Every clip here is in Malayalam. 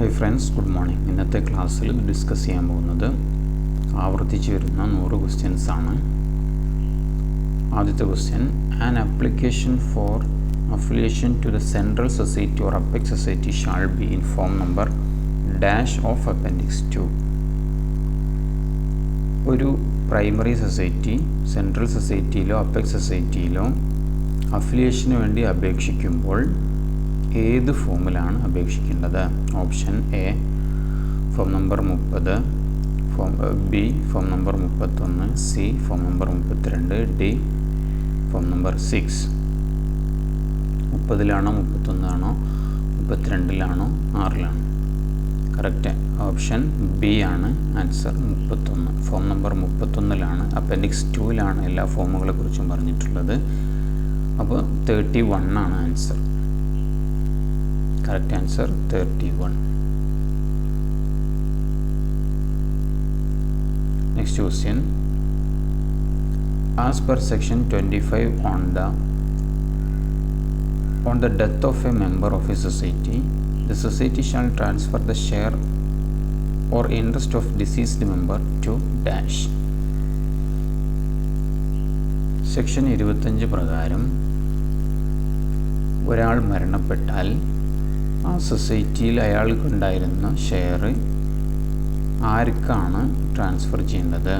Hi friends, good morning. ഇന്നത്തെ ക്ലാസ്സിൽ ഡിസ്കസ് ചെയ്യാൻ പോകുന്നത് ആവർത്തിച്ച് വരുന്ന 100 ക്വസ്റ്റ്യൻസ് ആണ്. ആദ്യത്തെ question, an application for affiliation to the central society or apex society shall be in form number dash of appendix 2. ഒരു primary society central society apex സൊസൈറ്റിയിലോ അഫിലിയേഷന് വേണ്ടി അപേക്ഷിക്കുമ്പോൾ ഏത് ഫോമിലാണ് അപേക്ഷിക്കേണ്ടത്? Option A form number 30, B form number 31, C form number 32, D form number 6. 30-ലാണോ 31-ആണോ 32-ലാണോ 6-ലാണോ? കറക്റ്റ് ഓപ്ഷൻ ബി ആണ് ആൻസർ. 31 ഫോം നമ്പർ 31-ലാണ്, അപ്പൻഡിക്സ് 2-ലാണ് എല്ലാ ഫോമുകളെ കുറിച്ചും പറഞ്ഞിട്ടുള്ളത്. അപ്പോൾ 31 ആണ് answer. Correct answer 31. Next question. As per section 25 on the death of a member of a society, the society shall transfer the share or interest of deceased member to dash. Section 25 പ്രകാരം ഒരാൾ മരണപ്പെട്ടാൽ ആ സൊസൈറ്റിയിൽ അയാൾക്കുണ്ടായിരുന്ന ഷെയർ ആർക്കാണ് ട്രാൻസ്ഫർ ചെയ്യേണ്ടത്?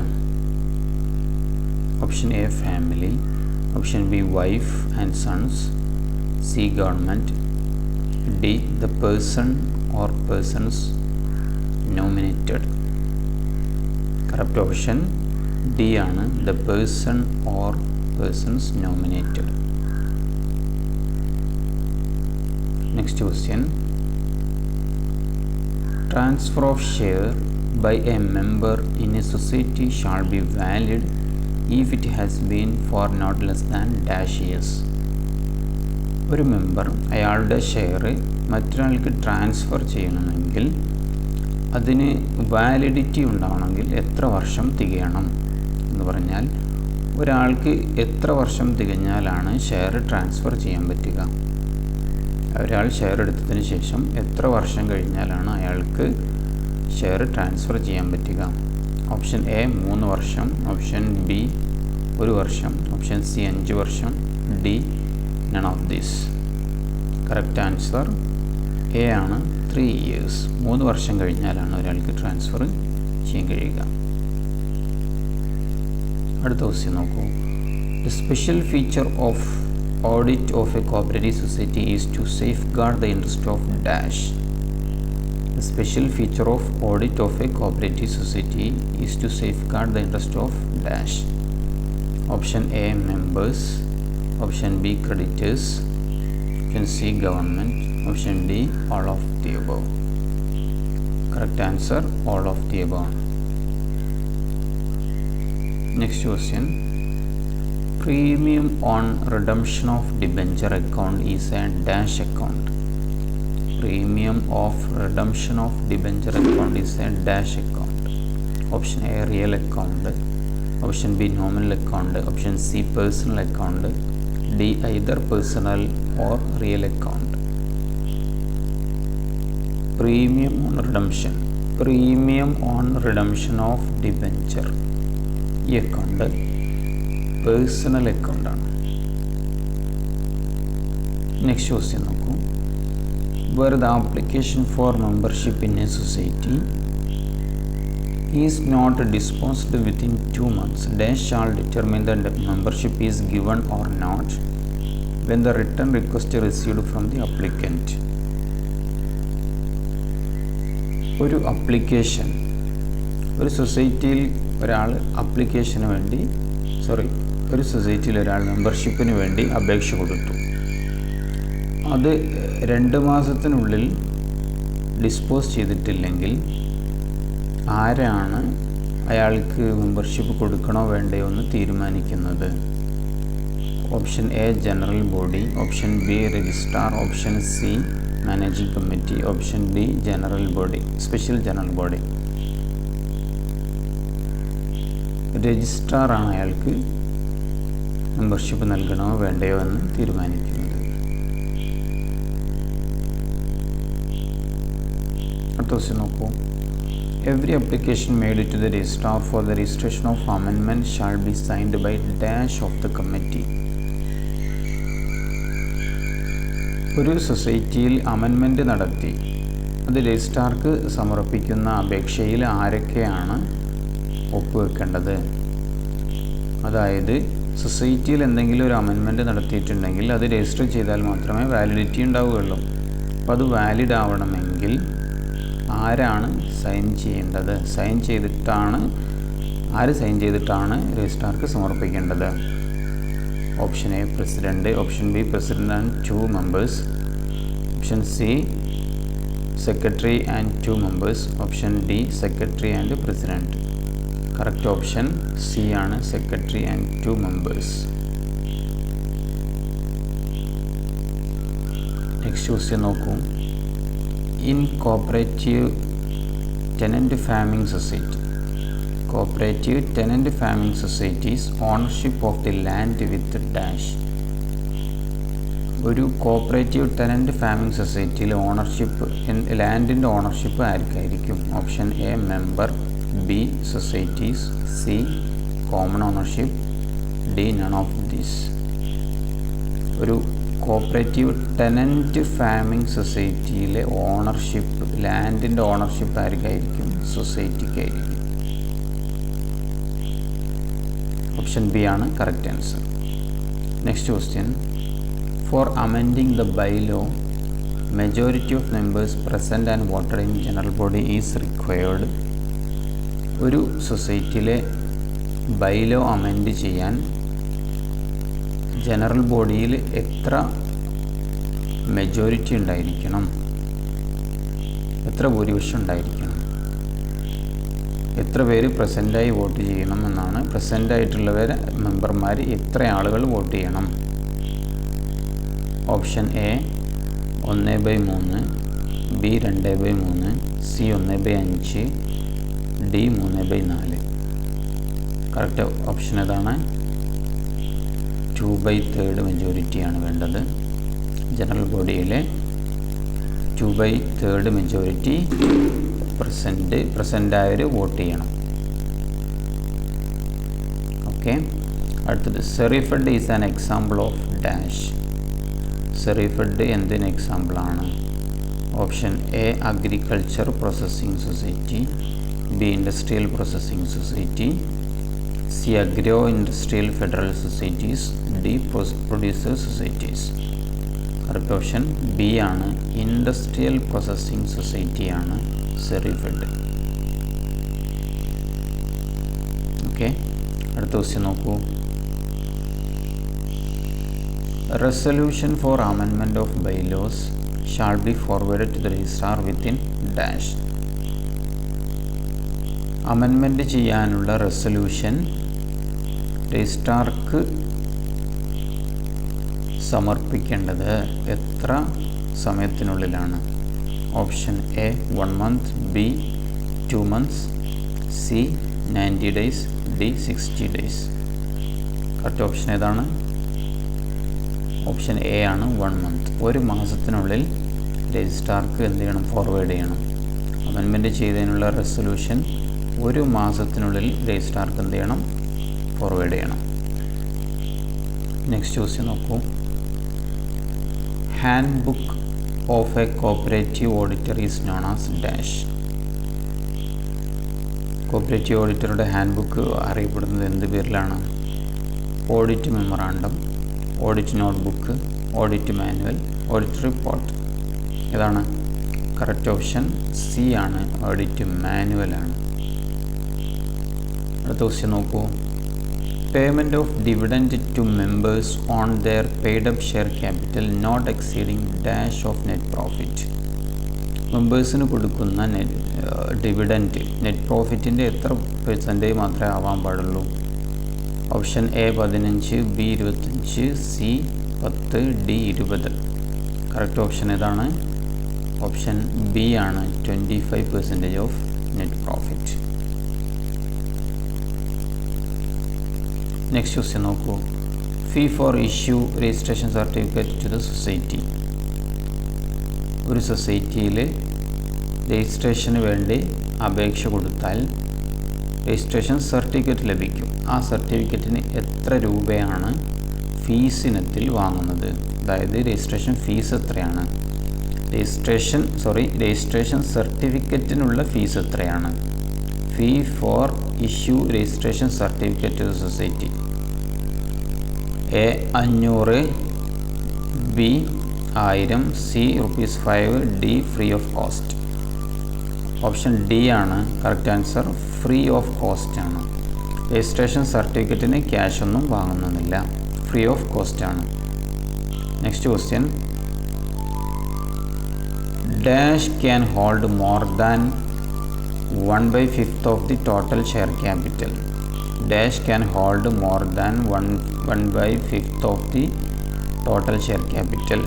Option A family, option B wife and sons, C government, D the person or persons nominated. Correct option D ആണ്, the person or persons nominated. Next question. Transfer of share by a member in a society shall be valid if it has been for not less than dash years. ഒരു മെമ്പർ അയാളുടെ ഷെയർ മറ്റൊരാൾക്ക് ട്രാൻസ്ഫർ ചെയ്യണമെങ്കിൽ അതിന് വാലിഡിറ്റി ഉണ്ടാവണമെങ്കിൽ എത്ര വർഷം തികയണം എന്ന് പറഞ്ഞാൽ ഒരാൾക്ക് എത്ര വർഷം തികഞ്ഞാലാണ് ഷെയർ ട്രാൻസ്ഫർ ചെയ്യാൻ പറ്റുക? ഒരാൾ ഷെയർ എടുത്തതിന് ശേഷം എത്ര വർഷം കഴിഞ്ഞാലാണ് അയാൾക്ക് ഷെയർ ട്രാൻസ്ഫർ ചെയ്യാൻ പറ്റുക? ഓപ്ഷൻ എ 3 വർഷം, ഓപ്ഷൻ ബി 1 വർഷം, ഓപ്ഷൻ സി 5 വർഷം, D none of this. Correct answer A ആണ്, 3 years. 3 വർഷം കഴിഞ്ഞാലാണ് ഒരാൾക്ക് ട്രാൻസ്ഫർ ചെയ്യാൻ കഴിയുക. അടുത്ത ക്വസ്റ്റ്യൻ നോക്കൂ. The special feature of audit of a cooperative society is to safeguard the interest of dash. The special feature of audit of a cooperative society is to safeguard the interest of dash. Option A members, option B creditors, option C government, option D all of the above. Correct answer all of the above. Next question. Premium on redemption of debenture account is a dash account. Premium of redemption of debenture account is a dash account. Option A real account, option B nominal account, option C personal account, D either personal or real account. Premium on redemption. Premium on redemption of debenture. ഈ അക്കൗണ്ട് പേഴ്സണൽ അക്കൗണ്ടാണ്. നെക്സ്റ്റ് ക്വസ്റ്റ്യൻ നോക്കൂ. Where the application for membership in a society is not disposed within 2 months, dash shall determine the membership is given or not when the return request received from the applicant. ഒരു അപ്ലിക്കേഷൻ, ഒരു സൊസൈറ്റിയിൽ ഒരാൾ അപ്ലിക്കേഷന് വേണ്ടി ഒരു സൊസൈറ്റിയിൽ ഒരാൾ മെമ്പർഷിപ്പിന് വേണ്ടി അപേക്ഷ കൊടുത്തു. അത് 2 മാസത്തിനുള്ളിൽ ഡിസ്പോസ് ചെയ്തിട്ടില്ലെങ്കിൽ ആരാണ് അയാൾക്ക് മെമ്പർഷിപ്പ് കൊടുക്കണോ വേണ്ടയോ എന്ന് തീരുമാനിക്കുന്നത്? Option A general body, option B registrar, option C managing committee, option D general body, special general body. രജിസ്ട്രാറാണ് അയാൾക്ക് മെമ്പർഷിപ്പ് നൽകണോ വേണ്ടയോ എന്ന് തീരുമാനിക്കുന്നത്. അടുത്ത ക്വസ്റ്റ്യൻ നോക്കൂ. Every application made to the registrar for the registration of amendment shall be signed by dash of the committee. ഒരു സൊസൈറ്റിയിൽ അമെൻമെൻറ്റ് നടത്തി അത് രജിസ്ട്രാർക്ക് സമർപ്പിക്കുന്ന അപേക്ഷയിൽ ആരൊക്കെയാണ് ഒപ്പുവെക്കേണ്ടത്? അതായത് സൊസൈറ്റിയിൽ എന്തെങ്കിലും ഒരു അമെൻമെൻറ്റ് നടത്തിയിട്ടുണ്ടെങ്കിൽ അത് രജിസ്റ്റർ ചെയ്താൽ മാത്രമേ വാലിഡിറ്റി ഉണ്ടാവുകയുള്ളൂ. അപ്പോൾ അത് വാലിഡ് ആവണമെങ്കിൽ ആരാണ് സൈൻ ചെയ്യേണ്ടത്? ആര് സൈൻ ചെയ്തിട്ടാണ് രജിസ്ട്രാർക്ക് സമർപ്പിക്കേണ്ടത്? Option A president, option B president and 2 members, option C secretary and 2 members, option D secretary and president. Correct option C ആണ്, secretary and 2 members. Next question നോക്കൂ. In cooperative tenant farming societies ownership of the land with dash. ഒരു കോപ്പറേറ്റീവ് ടെനൻറ്റ് ഫാമിംഗ് സൊസൈറ്റിയിൽ ലാൻഡിൻ്റെ ഓണർഷിപ്പ് ആർക്കായിരിക്കും? Option A member, B societies, C common ownership, D none of this. ഒരു കോപ്പറേറ്റീവ് ടെനൻറ്റ് ഫാമിംഗ് സൊസൈറ്റിയിലെ ലാൻഡിൻ്റെ ഓണർഷിപ്പ് ആർക്കായിരിക്കും? സൊസൈറ്റിക്കായിരിക്കും. ഓപ്ഷൻ ബി ആണ് correct answer. Next question. For amending the bylaw majority of members present and voted in general body is required. ഒരു സൊസൈറ്റിയിലെ ബൈലോ അമെൻഡ് ചെയ്യാൻ ജനറൽ ബോഡിയിൽ എത്ര മെജോറിറ്റി ഉണ്ടായിരിക്കണം? എത്ര ഭൂരിപക്ഷം ഉണ്ടായിരിക്കണം? എത്ര പേര് പ്രസൻ്റായി വോട്ട് ചെയ്യണം എന്നാണ്. പ്രസൻ്റായിട്ടുള്ളവർ മെമ്പർമാർ എത്ര ആളുകൾ വോട്ട് ചെയ്യണം? Option A 1/3, B 2/3, C 1/5, D 3/4. Correct option ഏതാണ്? 2/3 മെജോറിറ്റിയാണ് വേണ്ടത്. ജനറൽ ബോഡിയിലെ 2/3 മെജോറിറ്റി പ്രസൻ്റായവർ വോട്ട് ചെയ്യണം. ഓക്കെ. അടുത്തത് Serifed is an example of dash. Serifed എന്തിന് എക്സാമ്പിളാണ്? Option A agriculture processing society, B industrial processing society, C agro industrial federal societies, D producer societies. Correct option B ആണ്, ഇൻഡസ്ട്രിയൽ പ്രോസസ്സിംഗ് സൊസൈറ്റിയാണ് സെറിഫഡ്. ഓക്കെ. അടുത്ത ക്വസ്റ്റ്യൻ നോക്കൂ. Resolution for amendment of bylaws shall be forwarded to the registrar within dash. Amendment ചെയ്യാനുള്ള റെസൊല്യൂഷൻ രജിസ്ട്രാർക്ക് സമർപ്പിക്കേണ്ടത് എത്ര സമയത്തിനുള്ളിലാണ്? Option A 1 month, B 2 months, C 90 days, D 60 days. Correct option ഏതാണ്? ഓപ്ഷൻ എ ആണ്, 1 month. 1 മാസത്തിനുള്ളിൽ രജിസ്ട്രാർക്ക് എന്ത് ചെയ്യണം? ഫോർവേഡ് ചെയ്യണം. അമെൻമെൻറ്റ് ചെയ്തതിനുള്ള റെസൊല്യൂഷൻ 1 മാസത്തിനുള്ളിൽ രജിസ്ട്രാർക്ക് എന്ത് ചെയ്യണം? ഫോർവേഡ് ചെയ്യണം. നെക്സ്റ്റ് ക്വസ്റ്റ്യൻ നോക്കൂ. Hand book of a cooperative auditor is known as dash. Cooperative ഓഡിറ്ററുടെ ഹാൻഡ് ബുക്ക് അറിയപ്പെടുന്നത് എന്ത് പേരിലാണ്? Audit memorandum, audit note book, audit manual, audit report. ഏതാണ്? കറക്റ്റ് ഓപ്ഷൻ സി ആണ്, ഓഡിറ്റ് മാനുവലാണ്. അടുത്ത ക്വസ്റ്റ്യൻ നോക്കൂ. Payment of dividend to members on their paid up share capital not exceeding dash of net profit. മെമ്പേഴ്സിന് കൊടുക്കുന്ന ഡിവിഡൻറ്റ് നെറ്റ് പ്രോഫിറ്റിൻ്റെ എത്ര % മാത്രമേ ആവാൻ പാടുള്ളൂ? Option A 15, B 25, C 10, D 20. Correct option ഏതാണ്? ഓപ്ഷൻ ബി ആണ്, 25% of net profit. Next question നോക്കൂ. Fee for issue registration certificate to the society. ഒരു സൊസൈറ്റിയിൽ രജിസ്ട്രേഷന് വേണ്ടി അപേക്ഷ കൊടുത്താൽ രജിസ്ട്രേഷൻ സർട്ടിഫിക്കറ്റ് ലഭിക്കും. ആ സർട്ടിഫിക്കറ്റിന് എത്ര രൂപയാണ് ഫീസിനത്തിൽ വാങ്ങുന്നത്, അതായത് രജിസ്ട്രേഷൻ ഫീസ് എത്രയാണ്, രജിസ്ട്രേഷൻ സർട്ടിഫിക്കറ്റിനുള്ള ഫീസ് എത്രയാണ്. Fee for issue registration certificate to society. A 500, B 1000, C ₹5, D free of cost. Option D ആണ് correct answer. Free of cost ആണ്. രജിസ്ട്രേഷൻ സർട്ടിഫിക്കറ്റിന് ക്യാഷ് ഒന്നും വാങ്ങുന്നില്ല, ഫ്രീ ഓഫ് കോസ്റ്റ് ആണ്. Next question. Dash can hold more than 1/5 of the total share capital. Dash can hold more than 1/5 of the total share capital.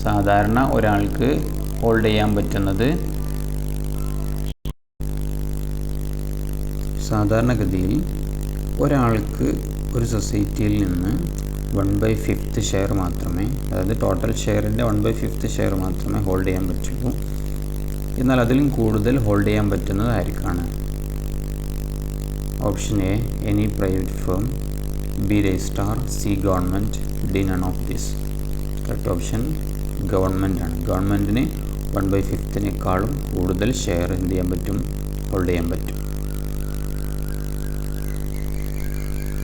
സാധാരണ ഒരാൾക്ക് ഹോൾഡ് ചെയ്യാൻ പറ്റുന്നത്, സാധാരണഗതിയിൽ ഒരാൾക്ക് ഒരു സൊസൈറ്റിയിൽ നിന്ന് 1/5 ഷെയർ മാത്രമേ, അതായത് ടോട്ടൽ ഷെയറിൻ്റെ 1/5 ഷെയർ മാത്രമേ ഹോൾഡ് ചെയ്യാൻ പറ്റുള്ളൂ. എന്നാൽ അതിലും കൂടുതൽ ഹോൾഡ് ചെയ്യാൻ പറ്റുന്നത് ആർക്കാണ്? Option A any private firm, B registrar, C government, D none of this. Correct option government ആണ്. ഗവൺമെൻറ്റിന് 1/5 കൂടുതൽ ഷെയർ എന്ത് ചെയ്യാൻ പറ്റും? ഹോൾഡ് ചെയ്യാൻ പറ്റും.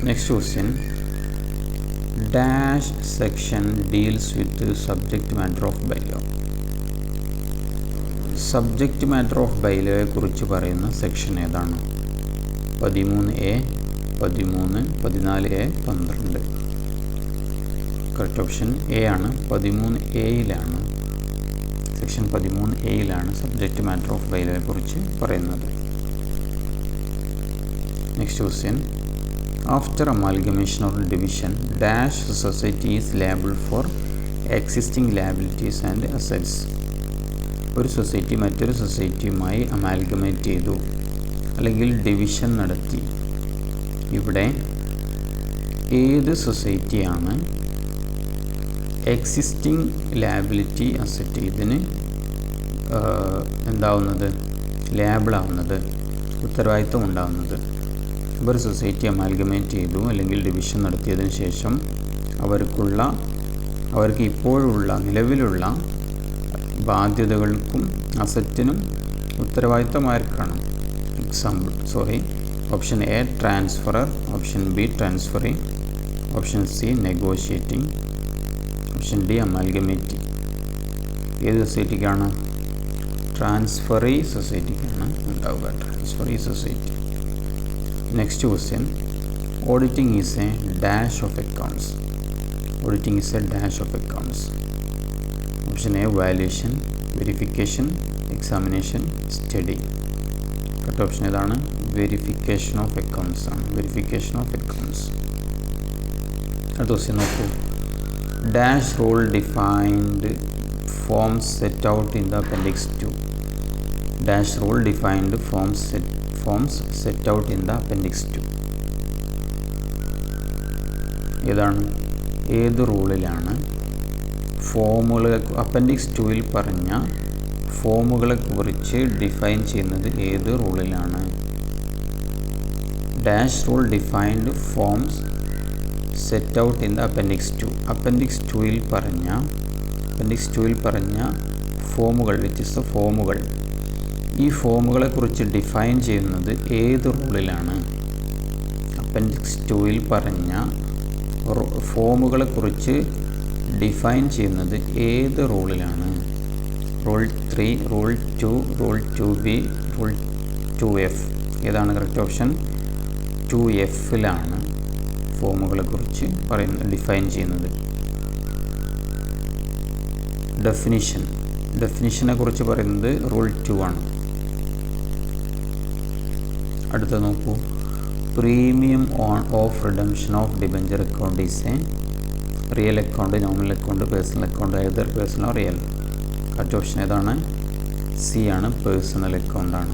Next question. Dash section deals with subject matter of bylaw. Subject matter of ബൈലോയെ കുറിച്ച് പറയുന്ന സെക്ഷൻ ഏതാണ്? 13A, 13, 14A, 12. Correct option A ആണ്. 13A section 13A subject matter of ബൈലോയെ കുറിച്ച് പറയുന്നത്. Next question. After amalgamation or division dash society is liable for existing liabilities and assets. ഒരു സൊസൈറ്റി മറ്റൊരു സൊസൈറ്റിയുമായി അമാൽഗമേറ്റ് ചെയ്തു അല്ലെങ്കിൽ ഡിവിഷൻ നടത്തി. ഇവിടെ ഏത് സൊസൈറ്റിയാണ് എക്സിസ്റ്റിംഗ് ലയബിലിറ്റി അസറ്റ് ഇതിന് എന്താവുന്നത്? ലേബിളാവുന്നത്, ഉത്തരവാദിത്വം ഉണ്ടാവുന്നത്? ഒരു സൊസൈറ്റി അമാൽഗമേറ്റ് ചെയ്തു അല്ലെങ്കിൽ ഡിവിഷൻ നടത്തിയതിന് ശേഷം അവർക്ക് ഇപ്പോഴുള്ള നിലവിലുള്ള ബാധ്യതകൾക്കും അസറ്റിനും ഉത്തരവാദിത്തമാർക്കാണ്? Option A transferor, option B transferee, option C negotiating, option D amalgamating. ഏത് സൊസൈറ്റിക്കാണ്? ട്രാൻസ്ഫറി സൊസൈറ്റിക്കാണ് ഉണ്ടാവുക. Transferee society. Next question. Auditing is a dash of accounts. Auditing is a dash of accounts. Option A valuation, verification, examination, study. Correct option ഏതാണ്? വെരിഫിക്കേഷൻ ഓഫ് അക്കൗണ്ട്സ് ആണ്. Verification of accounts. അടുത്ത ക്വസ്റ്റ്യൻ നോക്കൂ. Dash rule defined forms set out in the appendix 2. Dash rule defined forms set out in the appendix 2. ഏതാണ്? ഏത് റൂളിലാണ് ഫോമുകളെ അപ്പൻഡിക്സ് 2-ൽ പറഞ്ഞ ഫോമുകളെ കുറിച്ച് ഡിഫൈൻ ചെയ്യുന്നത്? ഏത് റൂളിലാണ്? Dash rule defined forms set out in the appendix 2. Appendix 2-ൽ പറഞ്ഞ ഫോമുകൾ, വ്യത്യസ്ത ഫോമുകൾ, ഈ ഫോമുകളെ കുറിച്ച് ഡിഫൈൻ ചെയ്യുന്നത് ഏത് റൂളിലാണ്? അപ്പൻഡിക്സ് 2-ൽ പറഞ്ഞ ഫോമുകളെ കുറിച്ച് ഡിഫൈൻ ചെയ്യുന്നത് ഏത് റൂളിലാണ്? Rule 3, rule 2, rule 2B, rule 2F. ഏതാണ് കറക്റ്റ് ഓപ്ഷൻ? 2F-ലാണ് ഫോമുകളെ കുറിച്ച് ഡിഫൈൻ ചെയ്യുന്നത്. ഡെഫിനിഷനെ കുറിച്ച് പറയുന്നത് റൂൾ 2 ആണ്. അടുത്ത നോക്കൂ. Premium of redemption of debenture account is a real account, nominal account, personal account, either personal or real. Correct option ഏതാണ്? സി ആണ്, പേഴ്സണൽ അക്കൗണ്ട് ആണ്.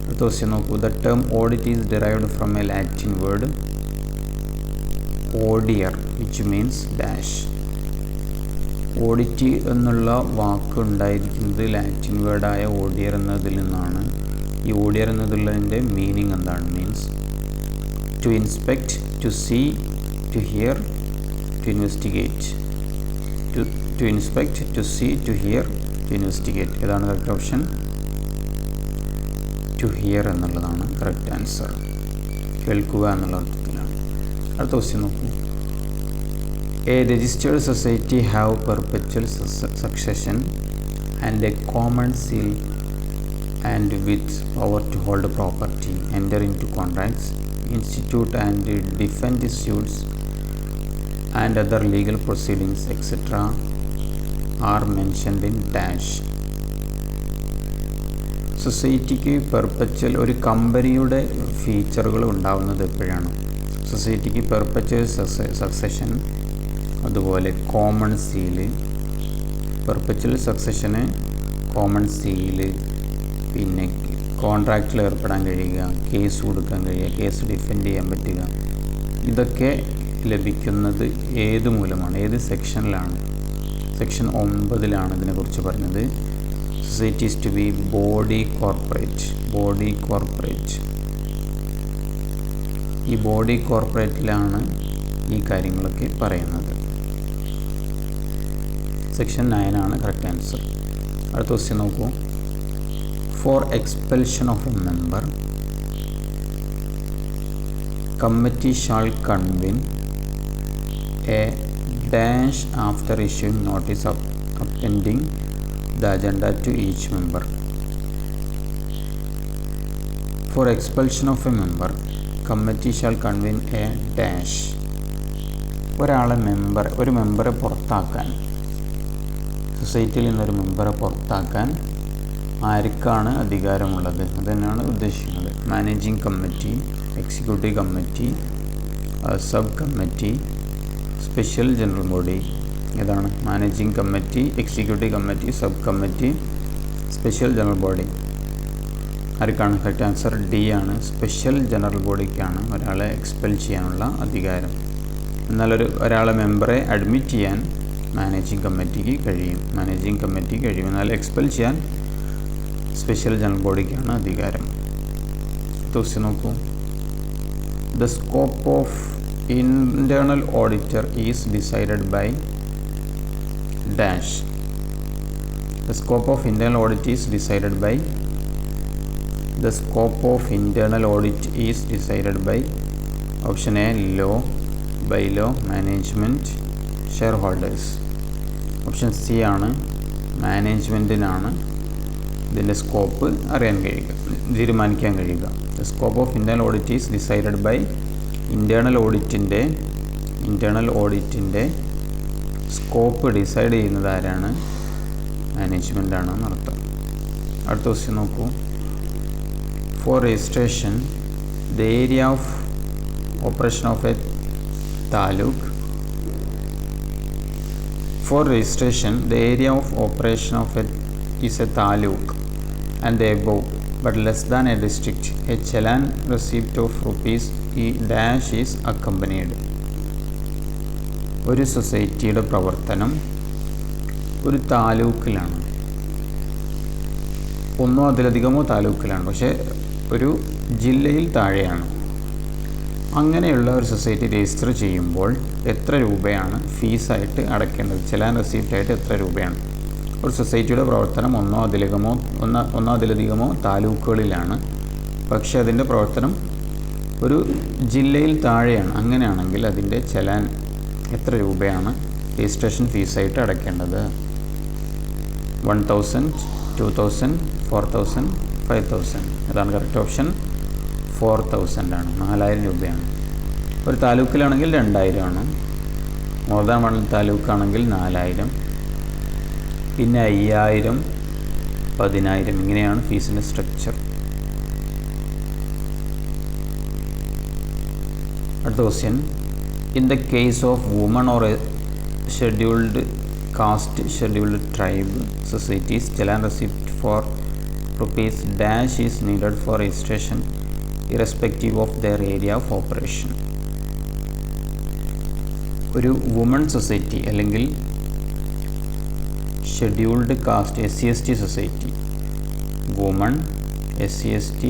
അടുത്ത ക്വസ്റ്റ്യൻ നോക്കൂ. The term audit is derived from a Latin word audire which means dash. Audit എന്നുള്ള വാക്ക് ഉണ്ടായിരിക്കുന്നത് ലാറ്റിൻ വേർഡായ ഓഡിയർ എന്നതിൽ നിന്നാണ്. ഈ ഓഡിയർ എന്നതിൻ്റെ മീനിങ് എന്താണ്? Means to inspect, to see, to hear, to investigate. To inspect, to see, to hear, to investigate. ഏതാണ് കറക്റ്റ് ഓപ്ഷൻ? ടു ഹിയർ എന്നുള്ളതാണ് കറക്റ്റ് ആൻസർ. കേൾക്കുക എന്നുള്ള അർത്ഥത്തിലാണ്. അടുത്ത ക്വസ്റ്റ്യൻ നോക്കൂ. A registered society have perpetual succession and a common seal and with power to hold property, enter into contracts, institute and defend suits and other legal proceedings etc. are mentioned in dash. സൊസൈറ്റിക്ക് പെർപ്പച്വൽ ഒരു കമ്പനിയുടെ ഫീച്ചറുകൾ ഉണ്ടാവുന്നത് എപ്പോഴാണ്? സൊസൈറ്റിക്ക് പെർപ്പച്വൽ സക്സഷൻ, അതുപോലെ കോമൺ സീല്. പെർപ്പച്വൽ സക്സഷന് കോമൺ സീല്, പിന്നെ കോൺട്രാക്റ്റിൽ ഏർപ്പെടാൻ കഴിയുക, കേസ് കൊടുക്കാൻ കഴിയുക, കേസ് ഡിഫെൻഡ് ചെയ്യാൻ പറ്റുക. ഇതൊക്കെ ലഭിക്കുന്നത് ഏത് മൂലമാണ്? ഏത് സെക്ഷനിലാണ്? സെക്ഷൻ 9 ഇതിനെക്കുറിച്ച് പറഞ്ഞത്. Societies to be body corporate. Body corporate, ഈ ബോഡി കോർപ്പറേറ്റിലാണ് ഈ കാര്യങ്ങളൊക്കെ പറയുന്നത്. Section 9 correct answer. അടുത്ത ക്വസ്റ്റ്യൻ നോക്കൂ. For expulsion of a member, committee shall convene a dash after issuing notice of appending the agenda to each member. For expulsion of a member, committee shall convene a dash. ഒരു മെമ്പറെ പുറത്താക്കാൻ, സൊസൈറ്റിയിൽ നിന്നൊരു മെമ്പറെ പുറത്താക്കാൻ ആർക്കാണ് അധികാരമുള്ളത്? അതുതന്നെയാണ് ഉദ്ദേശിക്കുന്നത്. Managing committee, executive committee, sub committee, special general body. ഏതാണ്? Managing committee, executive committee, sub committee, special general body. ആർക്കാണ്? കറക്റ്റ് ആൻസർ ഡി ആണ്. സ്പെഷ്യൽ ജനറൽ ബോഡിക്കാണ് ഒരാളെ എക്സ്പെൽ ചെയ്യാനുള്ള അധികാരം. എന്നാൽ ഒരാളെ മെമ്പറെ അഡ്മിറ്റ് ചെയ്യാൻ മാനേജിംഗ് കമ്മിറ്റിക്ക് കഴിയും. എന്നാൽ എക്സ്പെൽ ചെയ്യാൻ സ്പെഷ്യൽ ജനറൽ ബോഡിക്കാണ് അധികാരം. ക്വസ്റ്റ്യൻ നോക്കൂ. The scope of internal auditor is decided by dash. The scope of internal audit is decided by. The scope of internal audit is decided by option A law, by law, management, share holders. Option C ആണ്. മാനേജ്മെൻറ്റിനാണ് ഇതിൻ്റെ സ്കോപ്പ് അറിയാൻ കഴിയുക, തീരുമാനിക്കാൻ കഴിയുക. The scope of internal audit is decided by. Internal ഓഡിറ്റിൻ്റെ സ്കോപ്പ് ഡിസൈഡ് ചെയ്യുന്നത് ആരാണ്? മാനേജ്മെൻ്റ് ആണെന്ന് അർത്ഥം. അടുത്ത ക്വസ്റ്റ്യൻ നോക്കൂ. For registration the area of operation of A taluk. For registration, the area of operation of it is a taluk and the above, but less than a district. A challan receipt of rupees E dash is accompanied. ഒരു സൊസൈറ്റിയുടെ പ്രവർത്തനം ഒരു താലൂക്കിലാണ്, ഒന്നോ അതിലധികമോ താലൂക്കിലാണ്, പക്ഷേ ഒരു ജില്ലയിൽ താഴെയാണ്. അങ്ങനെയുള്ള ഒരു സൊസൈറ്റി രജിസ്റ്റർ ചെയ്യുമ്പോൾ എത്ര രൂപയാണ് ഫീസായിട്ട് അടയ്ക്കേണ്ടത്? ചെലാൻ റെസിപ്റ്റായിട്ട് എത്ര രൂപയാണ്? ഒരു സൊസൈറ്റിയുടെ പ്രവർത്തനം ഒന്നോ അതിലധികമോ താലൂക്കുകളിലാണ്, പക്ഷേ അതിൻ്റെ പ്രവർത്തനം ഒരു ജില്ലയിൽ താഴെയാണ്. അങ്ങനെയാണെങ്കിൽ അതിൻ്റെ ചെലാൻ എത്ര രൂപയാണ് രജിസ്ട്രേഷൻ ഫീസായിട്ട് അടയ്ക്കേണ്ടത്? 1000, 2000, 4000, 5000. അതാണ് കറക്റ്റ് ഓപ്ഷൻ. 4000 ആണ്, 4000 രൂപയാണ്. ഒരു താലൂക്കിലാണെങ്കിൽ 2000 ആണ്. മോർ ദാൻ വൺ താലൂക്കാണെങ്കിൽ 4000, പിന്നെ 5000, 10000. ഇങ്ങനെയാണ് ഫീസിൻ്റെ സ്ട്രക്ചർ. അടുത്ത question. In the case of woman or a scheduled caste, scheduled tribe societies, challan receipt for rupees dash is needed for registration irrespective of their area of operation. ഒരു വുമൺ സൊസൈറ്റി അല്ലെങ്കിൽ ഷെഡ്യൂൾഡ് കാസ്റ്റ് SC/ST സൊസൈറ്റി, വുമൺ SC/ST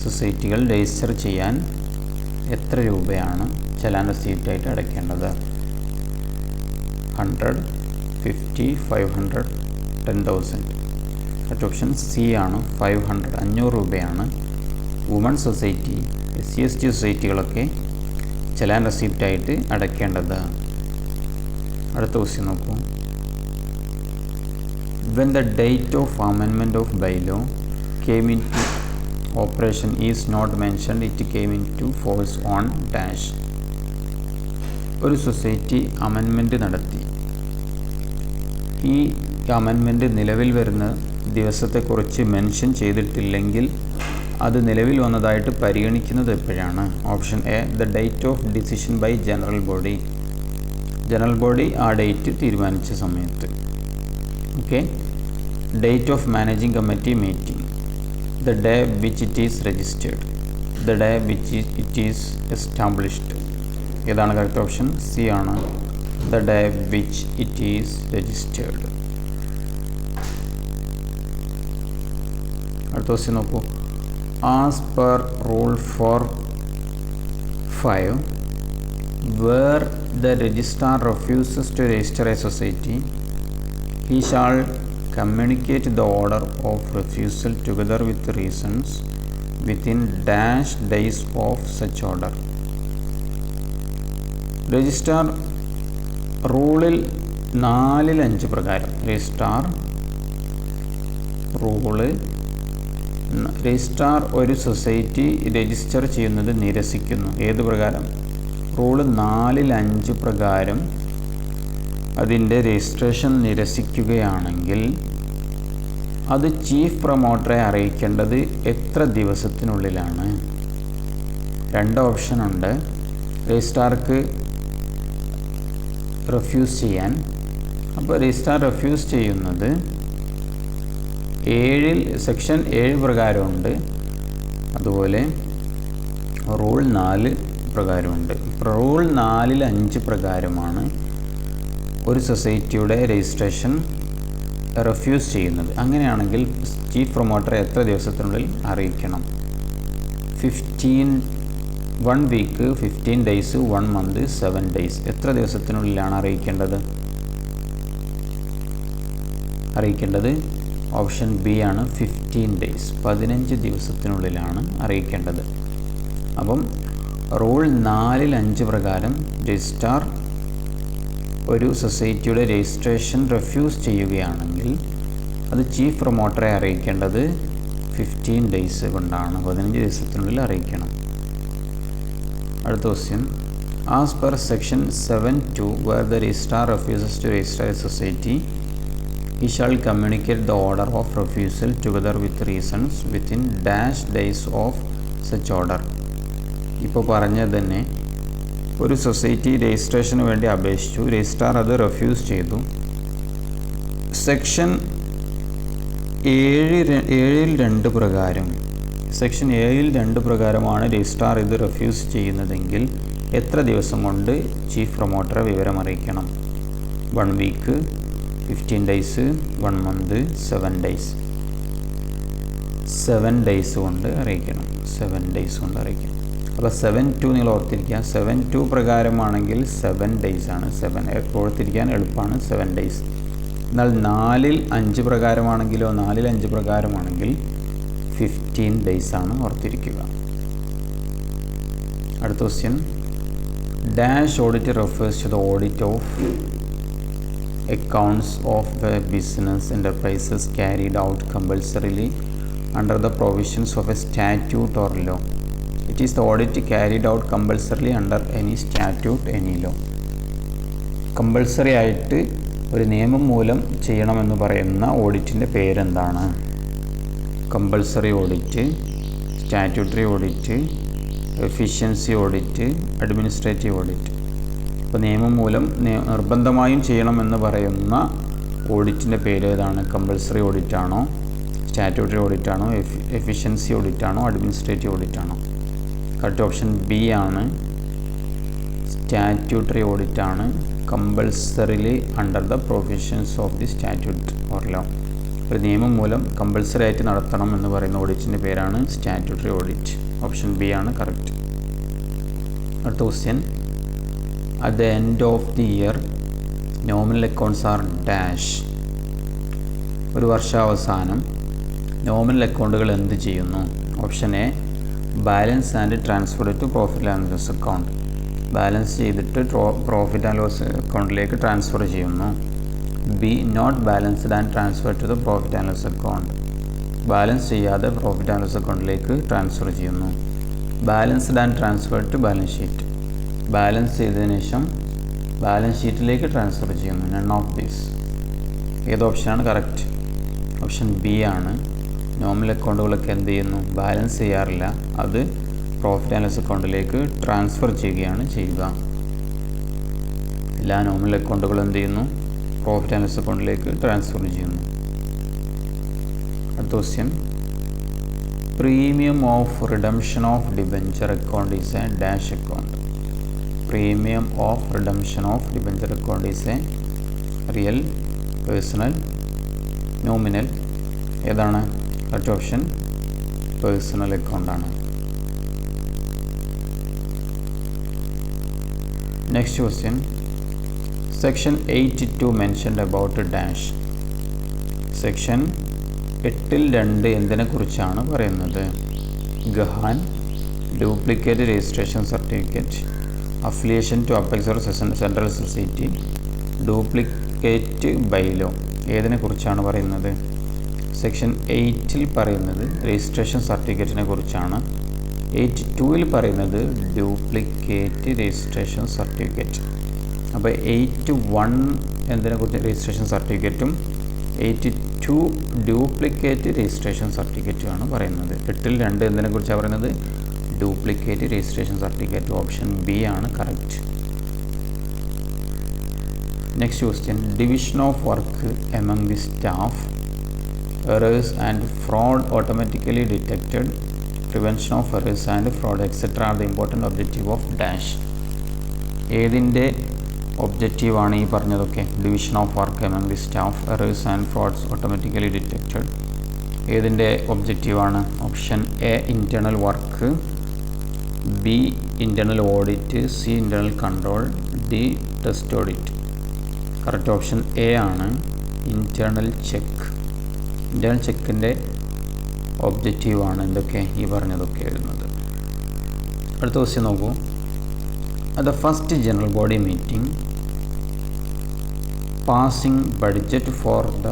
സൊസൈറ്റികൾ രജിസ്റ്റർ ചെയ്യാൻ എത്ര രൂപയാണ് ചലാൻ റെസിപ്റ്റായിട്ട് അടയ്ക്കേണ്ടത്? 100, 50, 500, 10,000. കറക്റ്റ് ഓപ്ഷൻ സി ആണ്, 500, 500 രൂപയാണ് വുമൺ സൊസൈറ്റി SC/ST സൊസൈറ്റികളൊക്കെ ചലാൻ റെസിപ്റ്റായിട്ട് അടയ്ക്കേണ്ടത്. അടുത്ത ക്വസ്റ്റ്യൻ നോക്കൂ. When the date of amendment of bylaw came into operation is not mentioned, it came into force on dash. ഒരു സൊസൈറ്റി അമെൻമെൻറ്റ് നടത്തി. ഈ അമെൻമെൻറ്റ് നിലവിൽ വരുന്ന ദിവസത്തെക്കുറിച്ച് മെൻഷൻ ചെയ്തിട്ടില്ലെങ്കിൽ അത് നിലവിൽ വന്നതായിട്ട് പരിഗണിക്കുന്നത് എപ്പോഴാണ്? Option A, the date of decision by general body. General body ആ ഡേറ്റ് തീരുമാനിച്ച സമയത്ത്. Okay. Date of managing committee meeting, the day which it is registered, the day which it is established. ഏതാണ് കറക്റ്റ് ഓപ്ഷൻ? സി ആണ്, the day which it is registered. അടുത്ത ക്വസ്റ്റ്യൻ നോക്കൂ. As per rule 4(5), where the registrar refuses to register a society, he shall communicate the order of refusal together with reasons within dash days of such order. Registrar റൂളിൽ 4/5 പ്രകാരം രജിസ്ട്രാർ ഒരു സൊസൈറ്റി രജിസ്റ്റർ ചെയ്യുന്നത് നിരസിക്കുന്നു. ഏത് പ്രകാരം? റൂള് 4/5 പ്രകാരം അതിൻ്റെ രജിസ്ട്രേഷൻ നിരസിക്കുകയാണെങ്കിൽ അത് ചീഫ് പ്രൊമോട്ടറെ അറിയിക്കേണ്ടത് എത്ര ദിവസത്തിനുള്ളിലാണ്? 2 ഓപ്ഷൻ ഉണ്ട്. രജിസ്ട്രാർക്ക് റെഫ്യൂസ് ചെയ്യാൻ. അപ്പോൾ രജിസ്ട്രാർ റെഫ്യൂസ് ചെയ്യുന്നത് സെക്ഷൻ 7 പ്രകാരമുണ്ട്, അതുപോലെ റൂൾ 4 പ്രകാരമുണ്ട്. റൂൾ 4/5 പ്രകാരമാണ് ഒരു സൊസൈറ്റിയുടെ രജിസ്ട്രേഷൻ റെഫ്യൂസ് ചെയ്യുന്നത്. അങ്ങനെയാണെങ്കിൽ ചീഫ് പ്രൊമോട്ടറെ എത്ര ദിവസത്തിനുള്ളിൽ അറിയിക്കണം? 1 വീക്ക്, 15 ഡേയ്സ്, 1 മന്ത്, 7 ഡേയ്സ്. എത്ര ദിവസത്തിനുള്ളിലാണ് അറിയിക്കേണ്ടത്? ഓപ്ഷൻ ബി ആണ്, 15 ഡേയ്സ്. 15 ദിവസത്തിനുള്ളിലാണ് അറിയിക്കേണ്ടത്. അപ്പം റൂൾ 4/5 പ്രകാരം രജിസ്ട്രാർ ഒരു സൊസൈറ്റിയുടെ രജിസ്ട്രേഷൻ റെഫ്യൂസ് ചെയ്യുകയാണെങ്കിൽ അത് ചീഫ് പ്രൊമോട്ടറെ അറിയിക്കേണ്ടത് 15 ഡേയ്സ് കൊണ്ടാണ്. 15 ദിവസത്തിനുള്ളിൽ അറിയിക്കണം. അടുത്ത question. As per section 7(2), where the registrar refuses to register a society, he shall communicate the order of refusal together with reasons within dash days of such order. ഇപ്പോൾ പറഞ്ഞത് തന്നെ, ഒരു സൊസൈറ്റി രജിസ്ട്രേഷന് വേണ്ടി അപേക്ഷിച്ചു, രജിസ്ട്രാർ അത് റെഫ്യൂസ് ചെയ്തു. സെക്ഷൻ 7(2) പ്രകാരം സെക്ഷൻ 7(2) പ്രകാരമാണ് രജിസ്ട്രാർ ഇത് റെഫ്യൂസ് ചെയ്യുന്നതെങ്കിൽ എത്ര ദിവസം കൊണ്ട് ചീഫ് പ്രൊമോട്ടറെ വിവരം അറിയിക്കണം? 1 week, 15 days, 1 month, 7 days. 7 days കൊണ്ട് അറിയിക്കണം. 7 ഡേയ്സ് കൊണ്ട് അറിയിക്കണം. അപ്പോൾ 7(2) നിങ്ങൾ ഓർത്തിരിക്കുക. 7(2) പ്രകാരമാണെങ്കിൽ 7 ഡേയ്സ് ആണ്. 7 ഓർത്തിരിക്കാൻ എളുപ്പമാണ്, 7 ഡേയ്സ്. എന്നാൽ 4/5 പ്രകാരമാണെങ്കിലോ 4/5 പ്രകാരമാണെങ്കിൽ 15 ഡേയ്സ് ആണ്, ഓർത്തിരിക്കുക. അടുത്ത question. Dash audit refers to the audit of accounts of a business enterprises carried out compulsorily under the provisions of a statute or law. It is the audit carried out compulsorily under any statute, any law. Compulsory ആയിട്ട് ഒരു നിയമം മൂലം ചെയ്യണമെന്ന് പറയുന്ന ഓഡിറ്റിൻ്റെ പേരെന്താണ്? Compulsory audit, statutory audit, efficiency audit, administrative audit. അപ്പോൾ നിയമം മൂലം നിർബന്ധമായും ചെയ്യണമെന്ന് പറയുന്ന ഓഡിറ്റിൻ്റെ പേര് ഏതാണ്? കമ്പൾസറി ഓഡിറ്റാണോ, സ്റ്റാറ്റ്യൂട്ടറി ഓഡിറ്റാണോ, എഫിഷ്യൻസി ഓഡിറ്റാണോ, അഡ്മിനിസ്ട്രേറ്റീവ് ഓഡിറ്റാണോ? കറക്റ്റ് ഓപ്ഷൻ ബി ആണ്, സ്റ്റാറ്റ്യൂട്ടറി ഓഡിറ്റാണ് compulsorily under the provisions of the statute or law. ഒരു നിയമം മൂലം കമ്പൾസറി ആയിട്ട് നടത്തണം എന്ന് പറയുന്ന ഓഡിറ്റിൻ്റെ പേരാണ് സ്റ്റാറ്റ്യൂട്ടറി ഓഡിറ്റ്. ഓപ്ഷൻ ബി ആണ് കറക്റ്റ്. അടുത്ത question, at the end of the year nominal accounts are dash. ഒരു വർഷാവസാനം നോമിനൽ അക്കൗണ്ടുകൾ എന്ത് ചെയ്യുന്നു? Option A, balance and transfer to profit and loss account. Balance ചെയ്തിട്ട് പ്രോഫിറ്റ് ആൻഡ് ലോസ് അക്കൗണ്ടിലേക്ക് ട്രാൻസ്ഫർ ചെയ്യുന്നു. B, not balanced and transfer to the profit and loss account. Balance ചെയ്യാതെ പ്രോഫിറ്റ് ആൻഡ് ലോസ് അക്കൗണ്ടിലേക്ക് ട്രാൻസ്ഫർ ചെയ്യുന്നു. Balanced and transfer to balance sheet. Balance ചെയ്തതിന് ശേഷം ബാലൻസ് ഷീറ്റിലേക്ക് ട്രാൻസ്ഫർ ചെയ്യുന്നു. None of these. ഏത് ഓപ്ഷനാണ് കറക്റ്റ്? ഓപ്ഷൻ ബി ആണ്. നോമിനൽ അക്കൗണ്ടുകളൊക്കെ എന്ത് ചെയ്യുന്നു? ബാലൻസ് ചെയ്യാറില്ല, അത് പ്രോഫിറ്റ് ആൻഡ് ലോസ് അക്കൗണ്ടിലേക്ക് ട്രാൻസ്ഫർ ചെയ്യുകയാണ് ചെയ്യുക. എല്ലാ നോമിനൽ അക്കൗണ്ടുകളും എന്ത് ചെയ്യുന്നു? പ്രോഫിറ്റ് ആൻഡ് ലോസ് അക്കൗണ്ടിലേക്ക് ട്രാൻസ്ഫർ ചെയ്യുന്നു. അടുത്ത question, premium of redemption of debenture account is a dash account. Premium of redemption of debenture account is a real, personal, nominal. ഏതാണ് കറക്റ്റ് ഓപ്ഷൻ? പേഴ്സണൽ അക്കൗണ്ടാണ്. Next question, section 82 mentioned about dash. Section 8(2) എന്തിനെക്കുറിച്ചാണ് പറയുന്നത്? ഗഹാൻ, duplicate registration certificate, affiliation to apex or central society, duplicate bylaw. ഏതിനെക്കുറിച്ചാണ് പറയുന്നത്? സെക്ഷൻ 8 പറയുന്നത് രജിസ്ട്രേഷൻ സർട്ടിഫിക്കറ്റിനെ കുറിച്ചാണ്. 82 പറയുന്നത് ഡ്യൂപ്ലിക്കേറ്റ് രജിസ്ട്രേഷൻ സർട്ടിഫിക്കറ്റ്. അപ്പോൾ 81 എന്തിനെക്കുറിച്ച്? രജിസ്ട്രേഷൻ സർട്ടിഫിക്കറ്റും 82 ഡ്യൂപ്ലിക്കേറ്റ് രജിസ്ട്രേഷൻ സർട്ടിഫിക്കറ്റുമാണ് പറയുന്നത്. 8(2) എന്തിനെക്കുറിച്ചാണ് പറയുന്നത്? Duplicate registration certificate. Option B ആണ് correct. Next question, division of work among the staff, errors and fraud automatically detected, prevention of errors and fraud etc. are the important objective of dash. ഏതിൻ്റെ ഒബ്ജക്റ്റീവാണ് ഈ പറഞ്ഞതൊക്കെ? Division of work among the staff, errors and frauds automatically detected. ഏതിൻ്റെ ഒബ്ജക്റ്റീവാണ്? Option A, internal work, B, internal audit, C, internal control, D, test audit. Correct option A ആണ്, ഇൻറ്റേർണൽ ചെക്ക്. ഇൻറ്റേർണൽ ചെക്കിൻ്റെ ഒബ്ജക്റ്റീവാണ് എന്തൊക്കെ? ഈ പറഞ്ഞതൊക്കെ എഴുതുന്നത്. അടുത്ത ക്വസ്റ്റ്യൻ നോക്കൂ. At the first general body meeting passing budget for the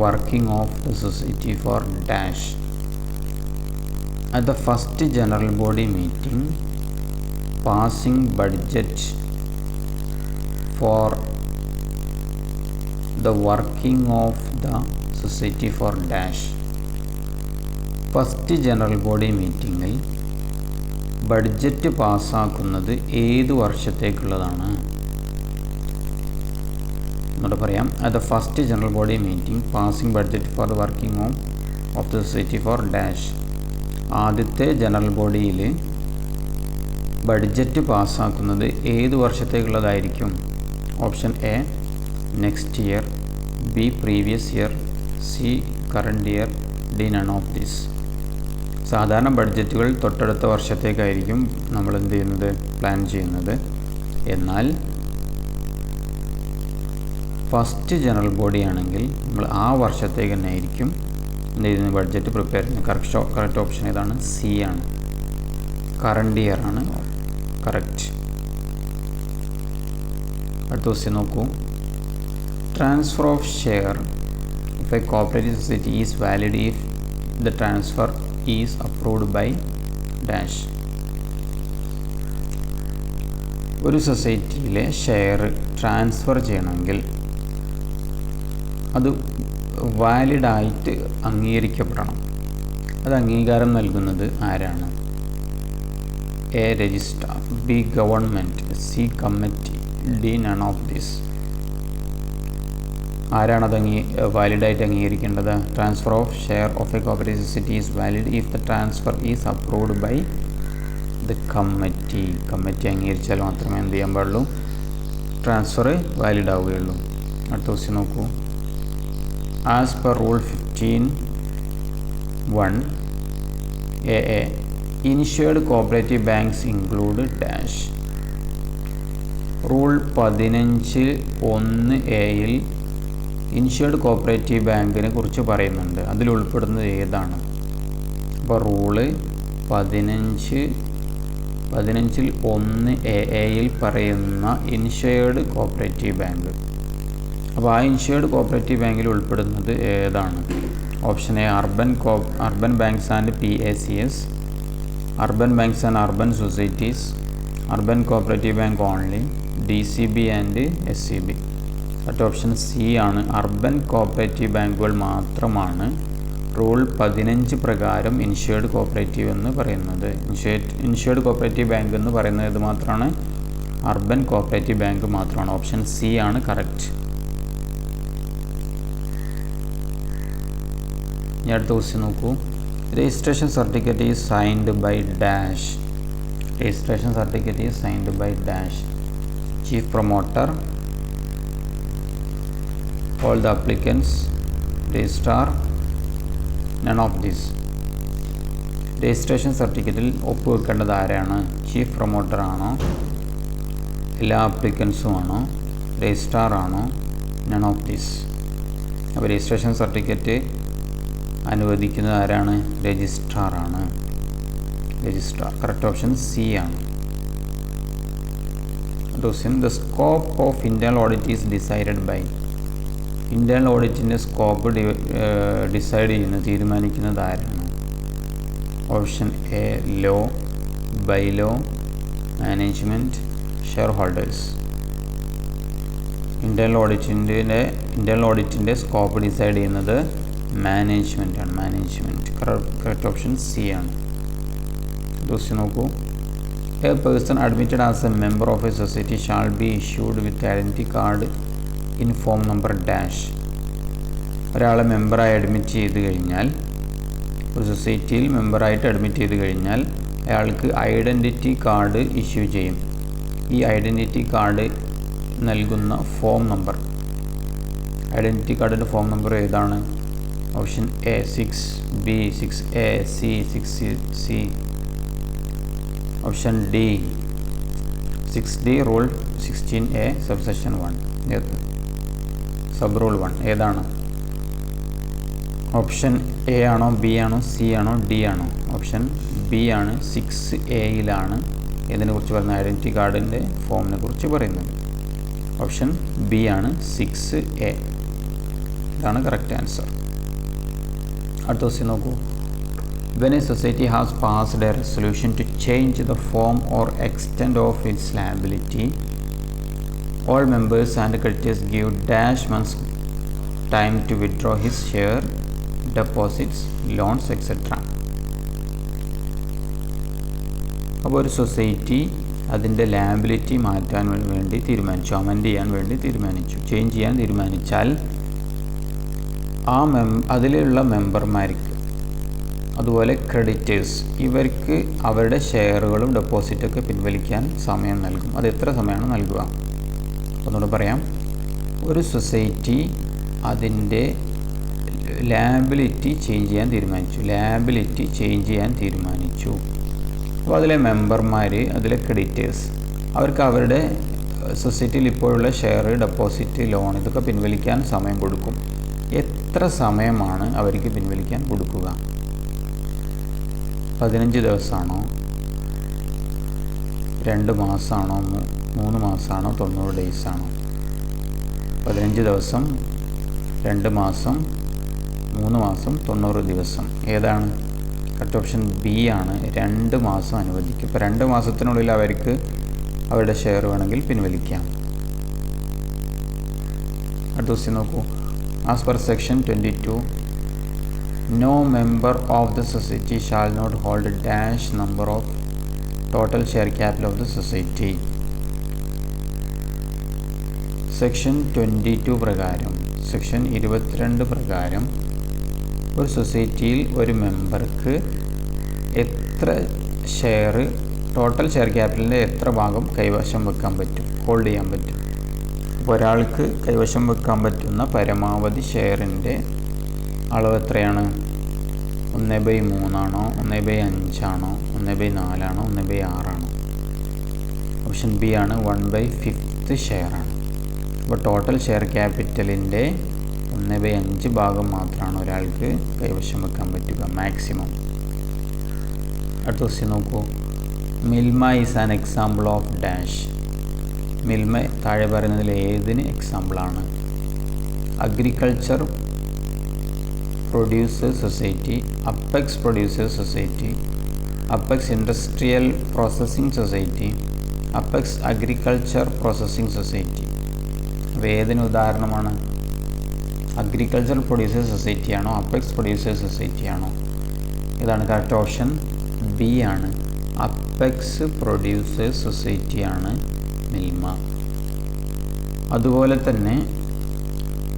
working of the society for dash. At the first general body meeting passing budget for the working of the society for dash. First general body മീറ്റിങ്ങിൽ ബഡ്ജറ്റ് പാസ്സാക്കുന്നത് ഏത് വർഷത്തേക്കുള്ളതാണ്? എന്നോട് പറയാം. At the first general body meeting passing budget for the working of the society for dash. ആദ്യത്തെ ജനറൽ ബോഡിയിൽ ബഡ്ജറ്റ് പാസ്സാക്കുന്നത് ഏത് വർഷത്തേക്കുള്ളതായിരിക്കും? Option A, next year, B, previous year, C, current year, D, none of this. സാധാരണ ബഡ്ജറ്റുകൾ തൊട്ടടുത്ത വർഷത്തേക്കായിരിക്കും നമ്മൾ എന്ത് ചെയ്യുന്നത്? പ്ലാൻ ചെയ്യുന്നത്. എന്നാൽ ഫസ്റ്റ് ജനറൽ ബോഡി ആണെങ്കിൽ നമ്മൾ ആ വർഷത്തേക്ക് തന്നെ ആയിരിക്കും എന്ത് ചെയ്യുന്നത്? ബഡ്ജറ്റ് പ്രിപ്പയർ ചെയ്യുന്നത്. കറക്റ്റ് ഓപ്ഷൻ ഏതാണ്? സി ആണ്, കറണ്ട് ഇയർ ആണ് കറക്റ്റ്. അടുത്ത ക്വസ്റ്റ്യൻ നോക്കൂ. Transfer of share of a cooperative society is valid if the transfer is approved by dash. ഒരു സൊസൈറ്റിയിലെ ഷെയർ ട്രാൻസ്ഫർ ചെയ്യണമെങ്കിൽ അത് വാലിഡായിട്ട് അംഗീകരിക്കപ്പെടണം. അത് അംഗീകാരം നൽകുന്നത് ആരാണ്? A, registrar, B, government, C, committee, D, none of this. ആരാണത് വാലിഡായിട്ട് അംഗീകരിക്കേണ്ടത്? Transfer of share of a cooperative society is valid if the transfer is approved by the committee അംഗീകരിച്ചാൽ മാത്രമേ എന്ത് ചെയ്യാൻ പാടുള്ളൂ, ട്രാൻസ്ഫർ വാലിഡ് ആവുകയുള്ളൂ. അടുത്ത ക്വസ്റ്റ്യൻ നോക്കൂ. As per rule 15(1) AA initiated cooperative banks include dash. Rule 15(1)(a)യിൽ ഇനിഷ്യേർഡ് കോഓപ്പറേറ്റീവ് ബാങ്കിനെ കുറിച്ച് പറയുന്നുണ്ട്. അതിൽ ഉൾപ്പെടുന്നത് ഏതാണ്? അപ്പോൾ റൂള് 15(1)(a)യിൽ പറയുന്ന ഇനിഷ്യേർഡ് കോഓപ്പറേറ്റീവ് ബാങ്ക്. അപ്പോൾ ആ ഇനിഷ്യേർഡ് കോഓപ്പറേറ്റീവ് ബാങ്കിൽ ഉൾപ്പെടുന്നത് ഏതാണ്? Option A urban banks and PACS, urban banks and urban societies, urban cooperative bank only, DCB and SCB. മറ്റേ ഓപ്ഷൻ സി ആണ്. അർബൻ കോഓപ്പറേറ്റീവ് ബാങ്കുകൾ മാത്രമാണ് റൂൾ 15 പ്രകാരം ഇനിഷ്യേർഡ് കോഓപ്പറേറ്റീവ് എന്ന് പറയുന്നത്. ഇനിഷ്യേർഡ് കോഓപ്പറേറ്റീവ് ബാങ്ക് എന്ന് പറയുന്നത് ഇത് മാത്രമാണ്, അർബൻ കോഓപ്പറേറ്റീവ് ബാങ്ക് മാത്രമാണ്. ഓപ്ഷൻ സി ആണ് കറക്റ്റ്. ഇനി അടുത്ത ക്വസ്റ്റ്യൻ നോക്കൂ. Registration certificate is signed by dash. Registration certificate is signed by dash. Chief promoter, all the applicants, registrar, none of this. Registration സർട്ടിഫിക്കറ്റിൽ ഒപ്പുവെക്കേണ്ടത് ആരാണ്? ചീഫ് പ്രൊമോട്ടർ ആണോ, എല്ലാ ആപ്ലിക്കൻസും ആണോ, രജിസ്ട്രാർ ആണോ, നൺ ഓഫ് ദിസ്. അപ്പോൾ രജിസ്ട്രേഷൻ സർട്ടിഫിക്കറ്റ് അനുവദിക്കുന്നത് ആരാണ്? രജിസ്ട്രാർ ആണ്. രജിസ്ട്രാർ കറക്റ്റ് ഓപ്ഷൻ സി ആണ്. The scope of internal audit is decided by. Internal ഓഡിറ്റിൻ്റെ സ്കോപ്പ് തീരുമാനിക്കുന്നത് ആരാണ്? Option A law, bylaw, management, share holders. Internal ഓഡിറ്റിൻ്റെ സ്കോപ്പ് ഡിസൈഡ് ചെയ്യുന്നത് മാനേജ്മെൻ്റ് ആണ്. മാനേജ്മെൻറ്റ് കറക്റ്റ് ഓപ്ഷൻ സി ആണ്. ക്വസ്റ്റ്യൻ നോക്കൂ. A person admitted as a member of a society shall be issued with identity card in form number dash. ഒരാളെ മെമ്പറായി അഡ്മിറ്റ് ചെയ്ത് കഴിഞ്ഞാൽ, ഒരു സൊസൈറ്റിയിൽ മെമ്പറായിട്ട് അഡ്മിറ്റ് ചെയ്ത് കഴിഞ്ഞാൽ അയാൾക്ക് ഐഡൻറ്റിറ്റി കാർഡ് ഇഷ്യൂ ചെയ്യും. ഈ ഐഡൻറ്റിറ്റി കാർഡ് നൽകുന്ന ഫോം നമ്പർ, ഐഡൻറ്റിറ്റി കാർഡിൻ്റെ ഫോം നമ്പർ ഏതാണ്? Option A 6B, 6A, C 6C. Option D 6D rule 16A subsection 1. Sub rule 1 ഏതാണ്? ഓപ്ഷൻ എ ആണോ, ബി ആണോ, സി ആണോ, ഡി ആണോ? ഓപ്ഷൻ ബി ആണ്. 6Aയിലാണ് ഇതിനെക്കുറിച്ച് പറയുന്നത്, ഐഡൻറ്റിറ്റി കാർഡിൻ്റെ ഫോമിനെ കുറിച്ച് പറയുന്നത്. ഓപ്ഷൻ ബി ആണ് 6A. ഇതാണ് കറക്റ്റ് ആൻസർ. അടുത്ത ക്വസ്റ്റ്യൻ നോക്കൂ. When a society has passed a resolution to change the form or extent of its liability, all members and creditors give dash months time to withdraw his share, deposits, loans, etc. അപ്പോൾ ഒരു സൊസൈറ്റി അതിൻ്റെ ലാബിലിറ്റി മാറ്റാൻ വേണ്ടി തീരുമാനിച്ചു, അമെൻഡ് ചെയ്യാൻ വേണ്ടി തീരുമാനിച്ചു, ചേഞ്ച് ചെയ്യാൻ തീരുമാനിച്ചാൽ അതിലുള്ള മെമ്പർമാർക്ക്, അതുപോലെ ക്രെഡിറ്റേഴ്സ്, ഇവർക്ക് അവരുടെ ഷെയറുകളും ഡെപ്പോസിറ്റൊക്കെ പിൻവലിക്കാൻ സമയം നൽകും. അത് എത്ര സമയമാണ് നൽകുക? ഒന്നുകൂടെ പറയാം. ഒരു സൊസൈറ്റി അതിൻ്റെ ലാബിലിറ്റി ചേഞ്ച് ചെയ്യാൻ തീരുമാനിച്ചു. അപ്പോൾ അതിലെ മെമ്പർമാർ, അതിലെ ക്രെഡിറ്റേഴ്സ്, അവർക്ക് അവരുടെ സൊസൈറ്റിയിൽ ഇപ്പോഴുള്ള ഷെയർ, ഡെപ്പോസിറ്റ്, ലോൺ ഇതൊക്കെ പിൻവലിക്കാൻ സമയം കൊടുക്കും. എത്ര സമയമാണ് അവർക്ക് പിൻവലിക്കാൻ കൊടുക്കുക? 15 ദിവസമാണോ, 2 മാസമാണോ, 3 മാസമാണോ, 90 ഡേയ്സാണോ? 15 ദിവസം, 2 മാസം, 3 മാസം, 90 ദിവസം. ഏതാണ്? കറക്റ്റ് ഓപ്ഷൻ ബി ആണ്. 2 മാസം അനുവദിക്കും. ഇപ്പോൾ 2 മാസത്തിനുള്ളിൽ അവർക്ക് അവരുടെ ഷെയർ വേണമെങ്കിൽ പിൻവലിക്കാം. അടുത്ത ക്വസ്റ്റ്യൻ നോക്കൂ. As per section 22, no member of the society shall not hold a dash number of total share capital of the society. Section 22 പ്രകാരം, സെക്ഷൻ 22 പ്രകാരം ഒരു സൊസൈറ്റിയിൽ ഒരു മെമ്പർക്ക് എത്ര ഷെയർ ടോട്ടൽ ഷെയർ ക്യാപിറ്റലിൻ്റെ എത്ര ഭാഗം കൈവശം വെക്കാൻ പറ്റും, ഹോൾഡ് ചെയ്യാൻ പറ്റും. അപ്പോൾ ഒരാൾക്ക് കൈവശം വെക്കാൻ പറ്റുന്ന പരമാവധി ഷെയറിൻ്റെ അളവ് എത്രയാണ്? 1/3 ആണോ, 1/5 ആണോ, 1/4 ആണോ, 1/6 ആണോ? ഓപ്ഷൻ ബി ആണ്, 1/5 ഷെയറാണ്. അപ്പോൾ ടോട്ടൽ ഷെയർ ക്യാപിറ്റലിൻ്റെ 1/5 ഭാഗം മാത്രമാണ് ഒരാൾക്ക് കൈവശം വെക്കാൻ പറ്റുക, മാക്സിമം. അടുത്ത ക്വസ്റ്റ്യൻ നോക്കൂ. Milma is an example of dash. Milma താഴെ പറയുന്നതിൽ ഏതിന് എക്സാമ്പിളാണ്? Agriculture producers society, apex producers society, apex industrial processing society, apex agriculture processing society. അപ്പോൾ ഏതിന് ഉദാഹരണമാണ്? അഗ്രികൾച്ചർ പ്രൊഡ്യൂസേഴ്സ് സൊസൈറ്റി ആണോ, അപ്പെക്സ് പ്രൊഡ്യൂസേഴ്സ് സൊസൈറ്റി ആണോ? ഇതാണ് കറക്റ്റ് ഓപ്ഷൻ ബി ആണ്, അപ്പെക്സ് പ്രൊഡ്യൂസേഴ്സ് സൊസൈറ്റി ആണ് മിൽമ. അതുപോലെ തന്നെ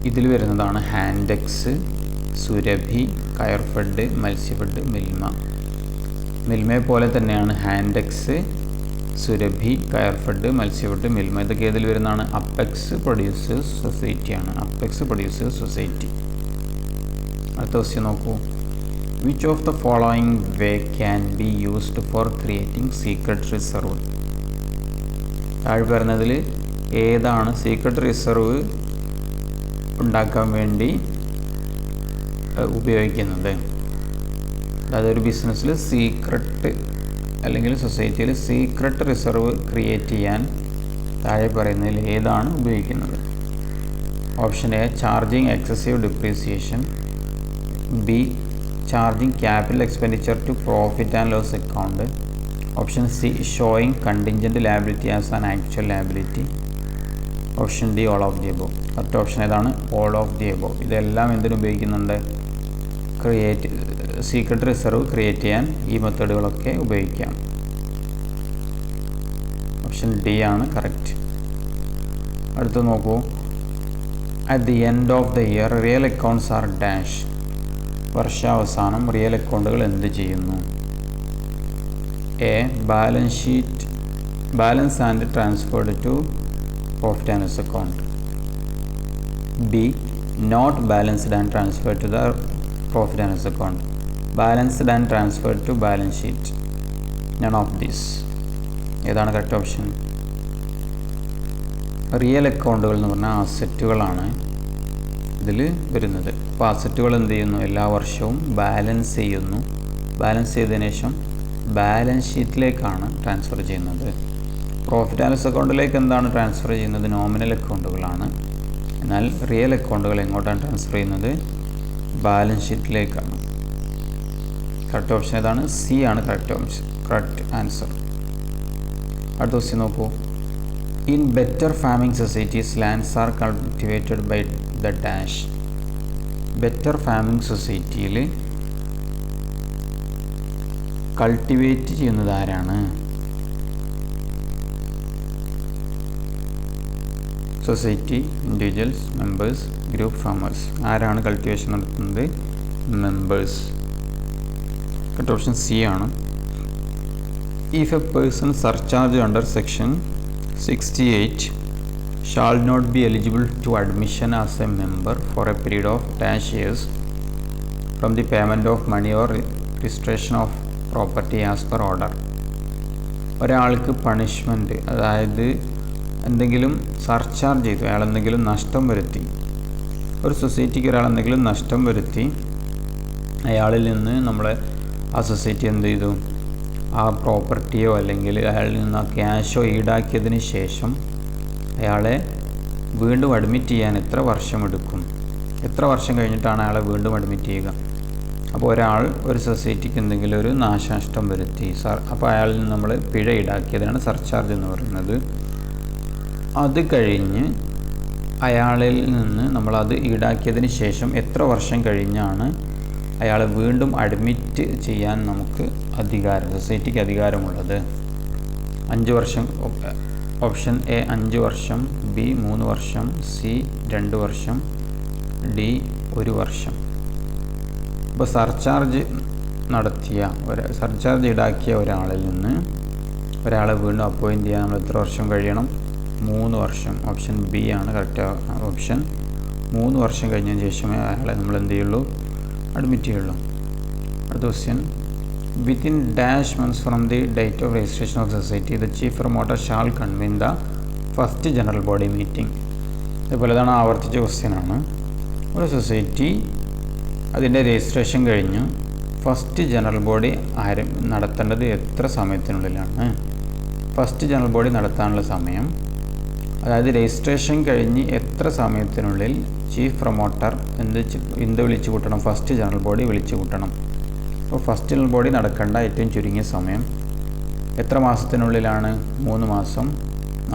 ഇതിൽ വരുന്നതാണ് ഹാൻഡെക്സ്, സുരഭി, കയർഫെഡ്, മത്സ്യഫെഡ്, മിൽമ. മിൽമയെ പോലെ തന്നെയാണ് ഹാൻഡെക്സ്, സുരഭി, കയർഫെഡ്, മത്സ്യഫെഡ്, മിൽമ. ഇതൊക്കെ ഏതിൽ വരുന്നതാണ്? അപ്പെക്സ് പ്രൊഡ്യൂസേഴ്സ് സൊസൈറ്റിയാണ്, അപ്പെക്സ് പ്രൊഡ്യൂസേഴ്സ് സൊസൈറ്റി. അടുത്ത ക്വസ്റ്റ്യൻ നോക്കൂ. Which of the following way can be used for creating secret reserve? താഴെ പറഞ്ഞതിൽ ഏതാണ് സീക്രട്ട് റിസർവ് ഉണ്ടാക്കാൻ വേണ്ടി ഉപയോഗിക്കുന്നത്? അതായത് ഒരു ബിസിനസ്സിൽ സീക്രട്ട് അല്ലെങ്കിൽ സൊസൈറ്റിയിൽ സീക്രട്ട് റിസർവ് ക്രിയേറ്റ് ചെയ്യാൻ താഴെ പറയുന്നതിൽ ഏതാണ് ഉപയോഗിക്കുന്നത്? Option A, charging excessive depreciation. B, charging capital expenditure to profit and loss account. Option C, showing contingent liability as an actual liability. Option D, all of the above. Correct option ഏതാണ്? All of the above. ഇതെല്ലാം എന്തിനു ഉപയോഗിക്കുന്നുണ്ട്? സീക്രട്ട് റിസർവ് ക്രിയേറ്റ് ചെയ്യാൻ ഈ മെത്തേഡുകളൊക്കെ ഉപയോഗിക്കാം. ഓപ്ഷൻ ഡി ആണ് കറക്റ്റ്. അടുത്ത് നോക്കൂ. At the end of the year real accounts are dash. വർഷാവസാനം റിയൽ അക്കൗണ്ടുകൾ എന്ത് ചെയ്യുന്നു? A, balance and transferred to profit and loss account. B, not balanced and transferred to the profit and loss account. Balanced and transferred to balance sheet. None of these. ഏതാണ് കറക്റ്റ് ഓപ്ഷൻ? റിയൽ അക്കൗണ്ടുകൾ എന്ന് പറഞ്ഞാൽ അസറ്റുകളാണ് ഇതിൽ വരുന്നത്. അപ്പോൾ അസറ്റുകൾ എന്ത് ചെയ്യുന്നു? എല്ലാ വർഷവും ബാലൻസ് ചെയ്യുന്നു. ബാലൻസ് ചെയ്തതിനു ശേഷം ബാലൻസ് ഷീറ്റിലേക്കാണ് ട്രാൻസ്ഫർ ചെയ്യുന്നത്. പ്രോഫിറ്റ് ആൻഡ് ലോസ് അക്കൗണ്ടിലേക്ക് എന്താണ് ട്രാൻസ്ഫർ ചെയ്യുന്നത്? നോമിനൽ അക്കൗണ്ടുകളാണ്. എന്നാൽ റിയൽ അക്കൗണ്ടുകൾ എങ്ങോട്ടാണ് ട്രാൻസ്ഫർ ചെയ്യുന്നത്? ബാലൻസ് ഷീറ്റിലേക്കാണ്. കറക്റ്റ് ഓപ്ഷൻ ഏതാണ്? സി ആണ് കറക്റ്റ് ആൻസർ. അടുത്ത ക്വസ്റ്റ്യൻ നോക്കൂ. In better farming societies lands are cultivated by the dash. Better farming സൊസൈറ്റിയിൽ കൾട്ടിവേറ്റ് ചെയ്യുന്നത് ആരാണ്? Society, individuals, members, group farmers. ആരാണ് കൾട്ടിവേഷൻ നടത്തുന്നത്? മെമ്പേഴ്സ്. കറക്റ്റ് ഓപ്ഷൻ സി ആണ്. If a person surcharge under section 68 shall not be eligible to admission as a member for a period of dash years from the payment of money or registration of property as per order. ഒരാൾക്ക് പണിഷ്മെൻറ്റ്, അതായത് എന്തെങ്കിലും സർചാർജ് ചെയ്തു, അയാൾ എന്തെങ്കിലും നഷ്ടം വരുത്തി, ഒരു സൊസൈറ്റിക്ക് ഒരാൾ എന്തെങ്കിലും നഷ്ടം വരുത്തി, അയാളിൽ നിന്ന് നമ്മളെ ആ സൊസൈറ്റി എന്ത് ചെയ്തു? ആ പ്രോപ്പർട്ടിയോ അല്ലെങ്കിൽ അയാളിൽ നിന്ന് ആ ക്യാഷോ ഈടാക്കിയതിന് ശേഷം അയാളെ വീണ്ടും അഡ്മിറ്റ് ചെയ്യാൻ എത്ര വർഷം എടുക്കും? എത്ര വർഷം കഴിഞ്ഞിട്ടാണ് അയാളെ വീണ്ടും അഡ്മിറ്റ് ചെയ്യുക? അപ്പോൾ ഒരാൾ ഒരു സൊസൈറ്റിക്ക് എന്തെങ്കിലും ഒരു നാശനഷ്ടം വരുത്തി, അപ്പോൾ അയാളിൽ നിന്ന് നമ്മൾ പിഴ ഈടാക്കിയതാണ് സർചാർജ് എന്ന് പറയുന്നത്. അത് കഴിഞ്ഞ് അയാളിൽ നിന്ന് നമ്മളത് ഈടാക്കിയതിന് ശേഷം എത്ര വർഷം കഴിഞ്ഞാണ് അയാളെ വീണ്ടും അഡ്മിറ്റ് ചെയ്യാൻ നമുക്ക് സൊസൈറ്റിക്ക് അധികാരമുള്ളത്? 5 വർഷം. ഓപ്ഷൻ എ 5 വർഷം, ബി 3 വർഷം, സി 2 വർഷം, ഡി 1 വർഷം. ഇപ്പോൾ സർചാർജ് ഈടാക്കിയ ഒരാളിൽ നിന്ന് ഒരാളെ വീണ്ടും അപ്പോയിൻറ്റ് ചെയ്യാൻ നമ്മൾ എത്ര വർഷം കഴിയണം? 3 വർഷം. ഓപ്ഷൻ ബി ആണ് കറക്റ്റ് ഓപ്ഷൻ. 3 വർഷം കഴിഞ്ഞതിന് ശേഷമേ അയാളെ നമ്മൾ എന്ത് ചെയ്യുള്ളൂ? അഡ്മിറ്റ് ചെയ്യുള്ളൂ. അടുത്ത question, within dash months from the date of registration of society the chief promoter shall convene the first general body meeting. ഇതുപോലെ ഇതാണ് ആവർത്തിച്ച ക്വസ്റ്റ്യനാണ്. ഒരു സൊസൈറ്റി അതിൻ്റെ രജിസ്ട്രേഷൻ കഴിഞ്ഞ് ഫസ്റ്റ് ജനറൽ ബോഡി നടത്തേണ്ടത് എത്ര സമയത്തിനുള്ളിലാണ്? ഫസ്റ്റ് ജനറൽ ബോഡി നടത്താനുള്ള സമയം, അതായത് രജിസ്ട്രേഷൻ കഴിഞ്ഞ് എത്ര സമയത്തിനുള്ളിൽ ചീഫ് പ്രൊമോട്ടർ എന്ത് വിളിച്ചു കൂട്ടണം? ഫസ്റ്റ് ജനറൽ ബോഡി വിളിച്ചു കൂട്ടണം. അപ്പോൾ ഫസ്റ്റ് ജനറൽ ബോഡി നടക്കേണ്ട ഏറ്റവും ചുരുങ്ങിയ സമയം എത്ര മാസത്തിനുള്ളിലാണ്? 3 മാസം,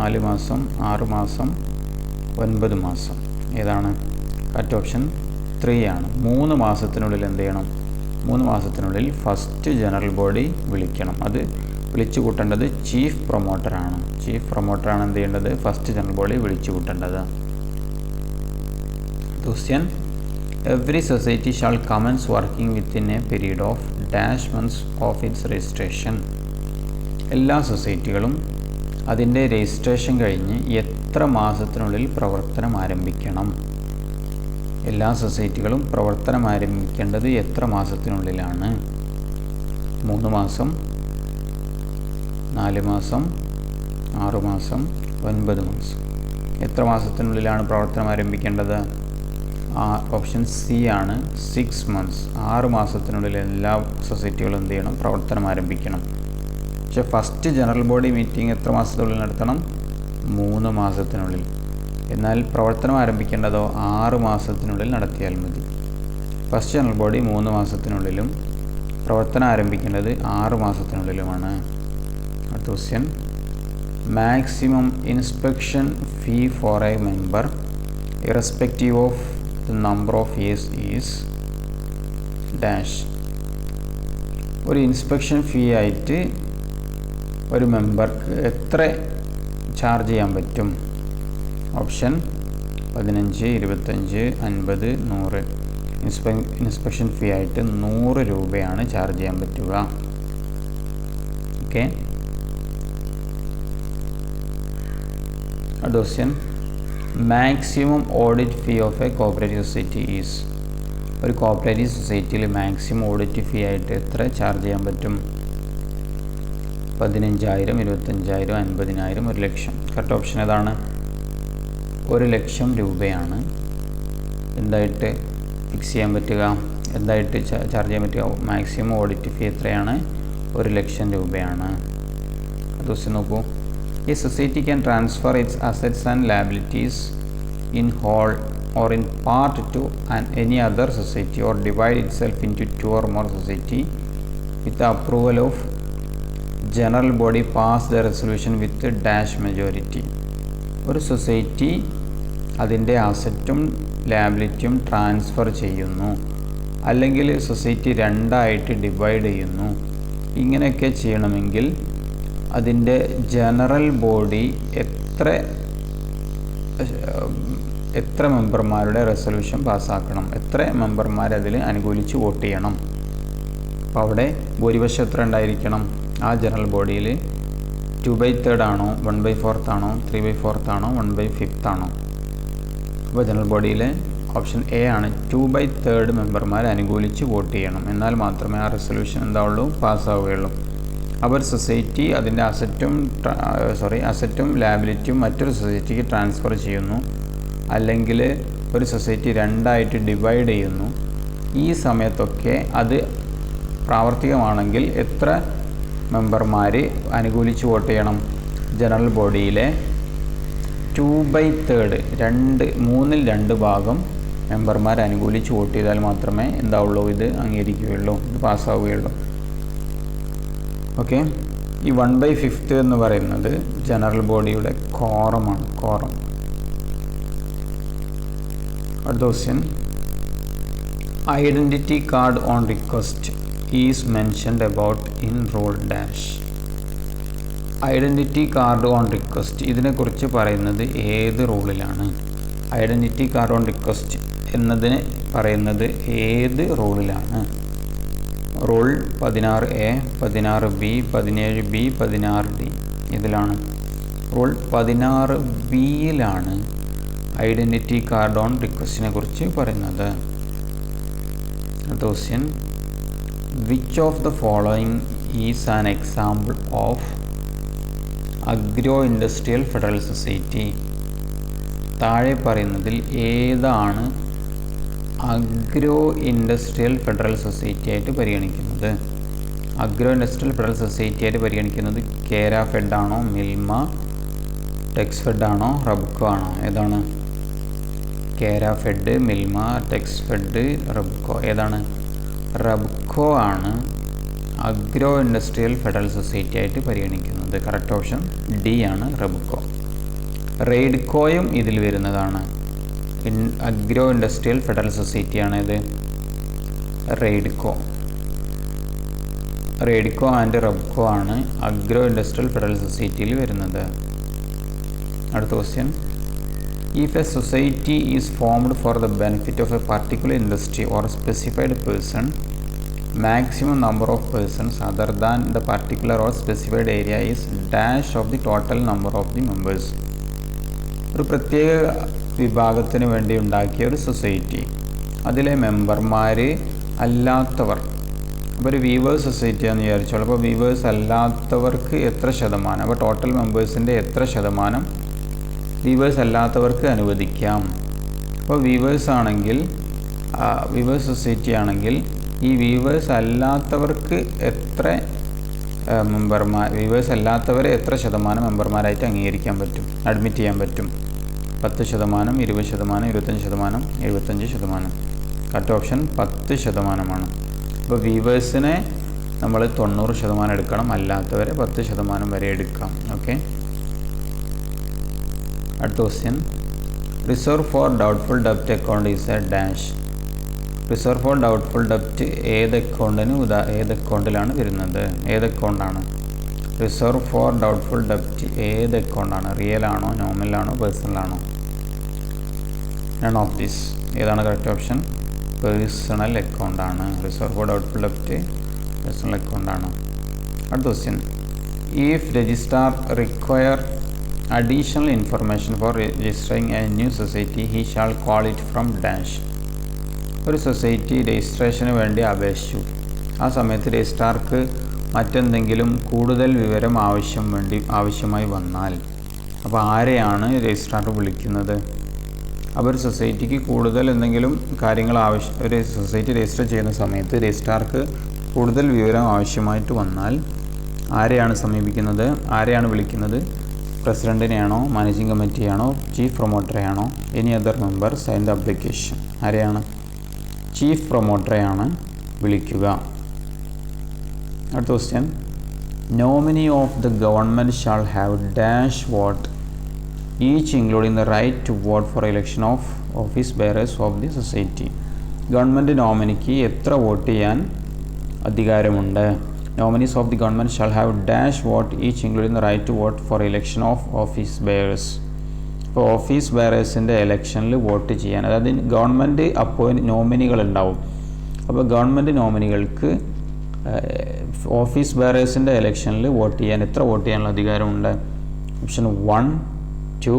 4 മാസം, 6 മാസം, 9 മാസം. ഏതാണ്? കറക്റ്റ് ഓപ്ഷൻ 3 ആണ്. 3 മാസത്തിനുള്ളിൽ എന്ത് ചെയ്യണം? 3 മാസത്തിനുള്ളിൽ ഫസ്റ്റ് ജനറൽ ബോഡി വിളിക്കണം. അത് വിളിച്ചു കൂട്ടേണ്ടത് ചീഫ് പ്രൊമോട്ടറാണ്. ചീഫ് പ്രൊമോട്ടറാണ് എന്ത് ചെയ്യേണ്ടത്? ഫസ്റ്റ് ജനറൽ ബോഡി വിളിച്ചു കൂട്ടേണ്ടത്. Question, every society shall commence working within a period of dash months of its registration. എല്ലാ സൊസൈറ്റികളും അതിൻ്റെ രജിസ്ട്രേഷൻ കഴിഞ്ഞ് എത്ര മാസത്തിനുള്ളിൽ പ്രവർത്തനം ആരംഭിക്കണം? എല്ലാ സൊസൈറ്റികളും പ്രവർത്തനം ആരംഭിക്കേണ്ടത് എത്ര മാസത്തിനുള്ളിലാണ്? 3 മാസം, 4 മാസം, 6 മാസം, 9 മാസം. എത്ര മാസത്തിനുള്ളിലാണ് പ്രവർത്തനം ആരംഭിക്കേണ്ടത്? ഓപ്ഷൻ സി ആണ് 6 മന്ത്സ്. 6 മാസത്തിനുള്ളിൽ എല്ലാ സൊസൈറ്റികളും എന്ത് ചെയ്യണം? പ്രവർത്തനം ആരംഭിക്കണം. പക്ഷേ ഫസ്റ്റ് ജനറൽ ബോഡി മീറ്റിംഗ് എത്ര മാസത്തിനുള്ളിൽ നടത്തണം? 3 മാസത്തിനുള്ളിൽ. എന്നാൽ പ്രവർത്തനം ആരംഭിക്കേണ്ടതോ 6 മാസത്തിനുള്ളിൽ നടത്തിയാൽ മതി. ഫസ്റ്റ് ജനറൽ ബോഡി 3 മാസത്തിനുള്ളിലും പ്രവർത്തനം ആരംഭിക്കേണ്ടത് 6 മാസത്തിനുള്ളിലുമാണ്. അടുത്ത question, maximum inspection fee for A member irrespective of the number of years is dash. ഒരു ഇൻസ്പെക്ഷൻ ഫീ ആയിട്ട് ഒരു മെമ്പർക്ക് എത്ര ചാർജ് ചെയ്യാൻ പറ്റും? ഓപ്ഷൻ 15, 25, 50, 100. ഇൻസ്പെക്ഷൻ ഫീ ആയിട്ട് 100 രൂപയാണ് ചാർജ് ചെയ്യാൻ പറ്റുക. ഓക്കെ. അടുത്ത question, maximum audit fee of a cooperative society is. ഒരു കോപ്പറേറ്റീവ് സൊസൈറ്റിയിൽ മാക്സിമം ഓഡിറ്റ് ഫീ ആയിട്ട് എത്ര ചാർജ് ചെയ്യാൻ പറ്റും? 15,000, 25,000, 50,000, 1,00,000. കറക്റ്റ് ഓപ്ഷൻ ഏതാണ്? 1,00,000 രൂപയാണ് എന്തായിട്ട് ഫിക്സ് ചെയ്യാൻ പറ്റുക? എന്തായിട്ട് ചാർജ് ചെയ്യാൻ പറ്റുക? മാക്സിമം ഓഡിറ്റ് ഫീ എത്രയാണ്? 1,00,000 രൂപയാണ്. അത് ക്വസ്റ്റ്യൻ നോക്കൂ. A society can transfer its assets and liabilities in whole or in part to any other society or divide itself into 2 or more society with the approval of general body pass the resolution with the dash majority. ഒരു സൊസൈറ്റി അതിൻ്റെ അസറ്റും ലാബിലിറ്റിയും ട്രാൻസ്ഫർ ചെയ്യുന്നു, അല്ലെങ്കിൽ സൊസൈറ്റി 2ആയിട്ട് ഡിവൈഡ് ചെയ്യുന്നു. ഇങ്ങനെയൊക്കെ ചെയ്യണമെങ്കിൽ അതിൻ്റെ ജനറൽ ബോഡി എത്ര മെമ്പർമാരുടെ റെസൊല്യൂഷൻ പാസ്സാക്കണം? എത്ര മെമ്പർമാർ അതിൽ അനുകൂലിച്ച് വോട്ട് ചെയ്യണം? അപ്പോൾ അവിടെ ഭൂരിപക്ഷം എത്ര ഉണ്ടായിരിക്കണം? ആ ജനറൽ ബോഡിയിൽ 2/3 ആണോ, 1/4 ആണോ, 3/4 ആണോ, 1/5 ആണോ? അപ്പോൾ ജനറൽ ബോഡിയിലെ ഓപ്ഷൻ എ ആണ് 2/3 മെമ്പർമാർ അനുകൂലിച്ച് വോട്ട് ചെയ്യണം. എന്നാൽ മാത്രമേ ആ റെസൊല്യൂഷൻ എന്താവുള്ളൂ? പാസ്സാവുകയുള്ളൂ. അവർ സൊസൈറ്റി അതിൻ്റെ അസറ്റും ലാബിലിറ്റിയും മറ്റൊരു സൊസൈറ്റിക്ക് ട്രാൻസ്ഫർ ചെയ്യുന്നു, അല്ലെങ്കിൽ ഒരു സൊസൈറ്റി 2ആയിട്ട് ഡിവൈഡ് ചെയ്യുന്നു. ഈ സമയത്തൊക്കെ അത് പ്രാവർത്തികമാണെങ്കിൽ എത്ര മെമ്പർമാർ അനുകൂലിച്ച് വോട്ട് ചെയ്യണം? ജനറൽ ബോഡിയിലെ 2/3, 3/2 ഭാഗം മെമ്പർമാർ അനുകൂലിച്ച് വോട്ട് ചെയ്താൽ മാത്രമേ എന്താവുള്ളൂ? ഇത് അംഗീകരിക്കുകയുള്ളൂ, ഇത് പാസ്സാവുകയുള്ളൂ. ഓക്കെ. ഈ 1/5 എന്ന് പറയുന്നത് ജനറൽ ബോഡിയുടെ കോറമാണ്. കോറം. അടുത്ത question, identity card on request is mentioned about in rule dash. Identity card on request ഇതിനെക്കുറിച്ച് പറയുന്നത് ഏത് റൂളിലാണ്? ഐഡൻറ്റിറ്റി കാർഡ് ഓൺ റിക്വസ്റ്റ് എന്നതിന് പറയുന്നത് ഏത് റൂളിലാണ്? Rule 16A, 16B, 17B, 16D. ഇതിലാണ്. റൂൾ 16 ബിയിലാണ് ഐഡൻറ്റിറ്റി കാർഡ് ഓൺ റിക്വസ്റ്റിനെ കുറിച്ച് പറയുന്നത്. Question, which of the following is an example of agro industrial federal society? താഴെ പറയുന്നതിൽ ഏതാണ് അഗ്രോ ഇൻഡസ്ട്രിയൽ ഫെഡറൽ സൊസൈറ്റി ആയിട്ട് പരിഗണിക്കുന്നത്? അഗ്രോ ഇൻഡസ്ട്രിയൽ ഫെഡറൽ സൊസൈറ്റി ആയിട്ട് പരിഗണിക്കുന്നത് കേര ഫെഡ് ആണോ, മിൽമ, ടെക്സ് ഫെഡ് ആണോ, റബ്കോ ആണോ? ഏതാണ്? Kerafed, Milma, Texfed, Rubco. ഏതാണ്? റബ്കോ ആണ് അഗ്രോ ഇൻഡസ്ട്രിയൽ ഫെഡറൽ സൊസൈറ്റി ആയിട്ട് പരിഗണിക്കുന്നത്. കറക്റ്റ് ഓപ്ഷൻ ഡി ആണ്, റബ്കോ. റെയ്ഡ്കോയും ഇതിൽ വരുന്നതാണ്. അഗ്രോ ഇൻഡസ്ട്രിയൽ ഫെഡറൽ സൊസൈറ്റിയാണ് ഇത്, റെയ്ഡ്കോ. റെയ്ഡ്കോ ആൻഡ് റബ്കോ ആണ് അഗ്രോ ഇൻഡസ്ട്രിയൽ ഫെഡറൽ സൊസൈറ്റിയിൽ വരുന്നത്. അടുത്ത question, if A society is formed for the benefit of A particular industry or specified person, maximum number of persons other than the particular or specified area is dash of the total number of the members. ഒരു പ്രത്യേക വിഭാഗത്തിന് വേണ്ടി ഉണ്ടാക്കിയ ഒരു സൊസൈറ്റി, അതിലെ മെമ്പർമാർ അല്ലാത്തവർ, അപ്പോൾ ഒരു വീവേഴ്സ് സൊസൈറ്റിയാണെന്ന് വിചാരിച്ചോളൂ. അപ്പോൾ വീവേഴ്സ് അല്ലാത്തവർക്ക് എത്ര ശതമാനം, അപ്പോൾ ടോട്ടൽ മെമ്പേഴ്സിൻ്റെ എത്ര ശതമാനം വീവേഴ്സ് അല്ലാത്തവർക്ക് അനുവദിക്കാം? അപ്പോൾ വീവേഴ്സ് ആണെങ്കിൽ, വീവേഴ്സ് സൊസൈറ്റി ആണെങ്കിൽ ഈ വീവേഴ്സ് അല്ലാത്തവർക്ക് എത്ര മെമ്പർമാർ, വീവേഴ്സ് അല്ലാത്തവരെ എത്ര ശതമാനം മെമ്പർമാരായിട്ട് അംഗീകരിക്കാൻ പറ്റും, അഡ്മിറ്റ് ചെയ്യാൻ പറ്റും? 10%, 20%, 25%, 75%. Correct option 10%. അപ്പോൾ വീവേഴ്സിനെ നമ്മൾ 90% എടുക്കണം, അല്ലാത്തവരെ 10% വരെ എടുക്കാം. ഓക്കെ. അടുത്ത ക്വസ്റ്റ്യൻ, റിസർവ് ഫോർ ഡൗട്ട്ഫുൾ ഡെപ്റ്റ് account is a dash. Reserve for doubtful ഡെപ്റ്റ് ഏത് അക്കൗണ്ടിലാണ് വരുന്നത്? ഏത് അക്കൗണ്ടാണ്? റിസർവ് ഫോർ ഡൗട്ട്ഫുൾ ഡെപ്റ്റ് ഏത് അക്കൗണ്ടാണ്? റിയൽ ആണോ, നോമിനൽ ആണോ, പേഴ്സണൽ ആണോ? None of this. ഏതാണ് കറക്റ്റ് ഓപ്ഷൻ? പേഴ്സണൽ അക്കൗണ്ടാണ്. റിസർവ് ഫോർ ഡൗട്ട്ഫുൾ ഡെപ്റ്റ് പേഴ്സണൽ അക്കൗണ്ടാണ്. അടുത്ത question, if registrar require additional information for registering a new society he shall call it from dash. ഒരു സൊസൈറ്റി രജിസ്ട്രേഷന് വേണ്ടി അപേക്ഷിച്ചു. ആ സമയത്ത് രജിസ്ട്രാർക്ക് മറ്റെന്തെങ്കിലും കൂടുതൽ വിവരം ആവശ്യമായി വന്നാൽ അപ്പോൾ ആരെയാണ് രജിസ്ട്രാർ വിളിക്കുന്നത്? അപ്പോൾ ഒരു സൊസൈറ്റിക്ക് കൂടുതൽ എന്തെങ്കിലും കാര്യങ്ങൾ ഒരു സൊസൈറ്റി രജിസ്റ്റർ ചെയ്യുന്ന സമയത്ത് രജിസ്ട്രാർക്ക് കൂടുതൽ വിവരം ആവശ്യമായിട്ട് വന്നാൽ ആരെയാണ് സമീപിക്കുന്നത്? ആരെയാണ് വിളിക്കുന്നത്? പ്രസിഡൻറ്റിനെയാണോ, മാനേജിംഗ് കമ്മിറ്റിയാണോ, ചീഫ് പ്രൊമോട്ടറെയാണോ, any other member sign the application? ആരെയാണ്? ചീഫ് പ്രൊമോട്ടറെയാണ് വിളിക്കുക. അടുത്ത question, nominee of the government shall have dash vote each including the right to vote for election of office bearers of the society. Government നോമിനിക്ക് എത്ര വോട്ട് ചെയ്യാൻ അധികാരമുണ്ട്? Nominees of the government shall have dash vote each including the right to vote for election of office bearers. ഇപ്പോൾ ഓഫീസ് ബെയറേഴ്സിൻ്റെ ഇലക്ഷനിൽ വോട്ട് ചെയ്യാൻ, അതായത് ഗവൺമെൻറ് നോമിനികളുണ്ടാവും. അപ്പോൾ ഗവൺമെൻറ് നോമിനികൾക്ക് ഓഫീസ് ബെയറേഴ്സിൻ്റെ ഇലക്ഷനിൽ വോട്ട് ചെയ്യാൻ എത്ര വോട്ട് ചെയ്യാനുള്ള അധികാരമുണ്ട്? ഓപ്ഷൻ 1, 2,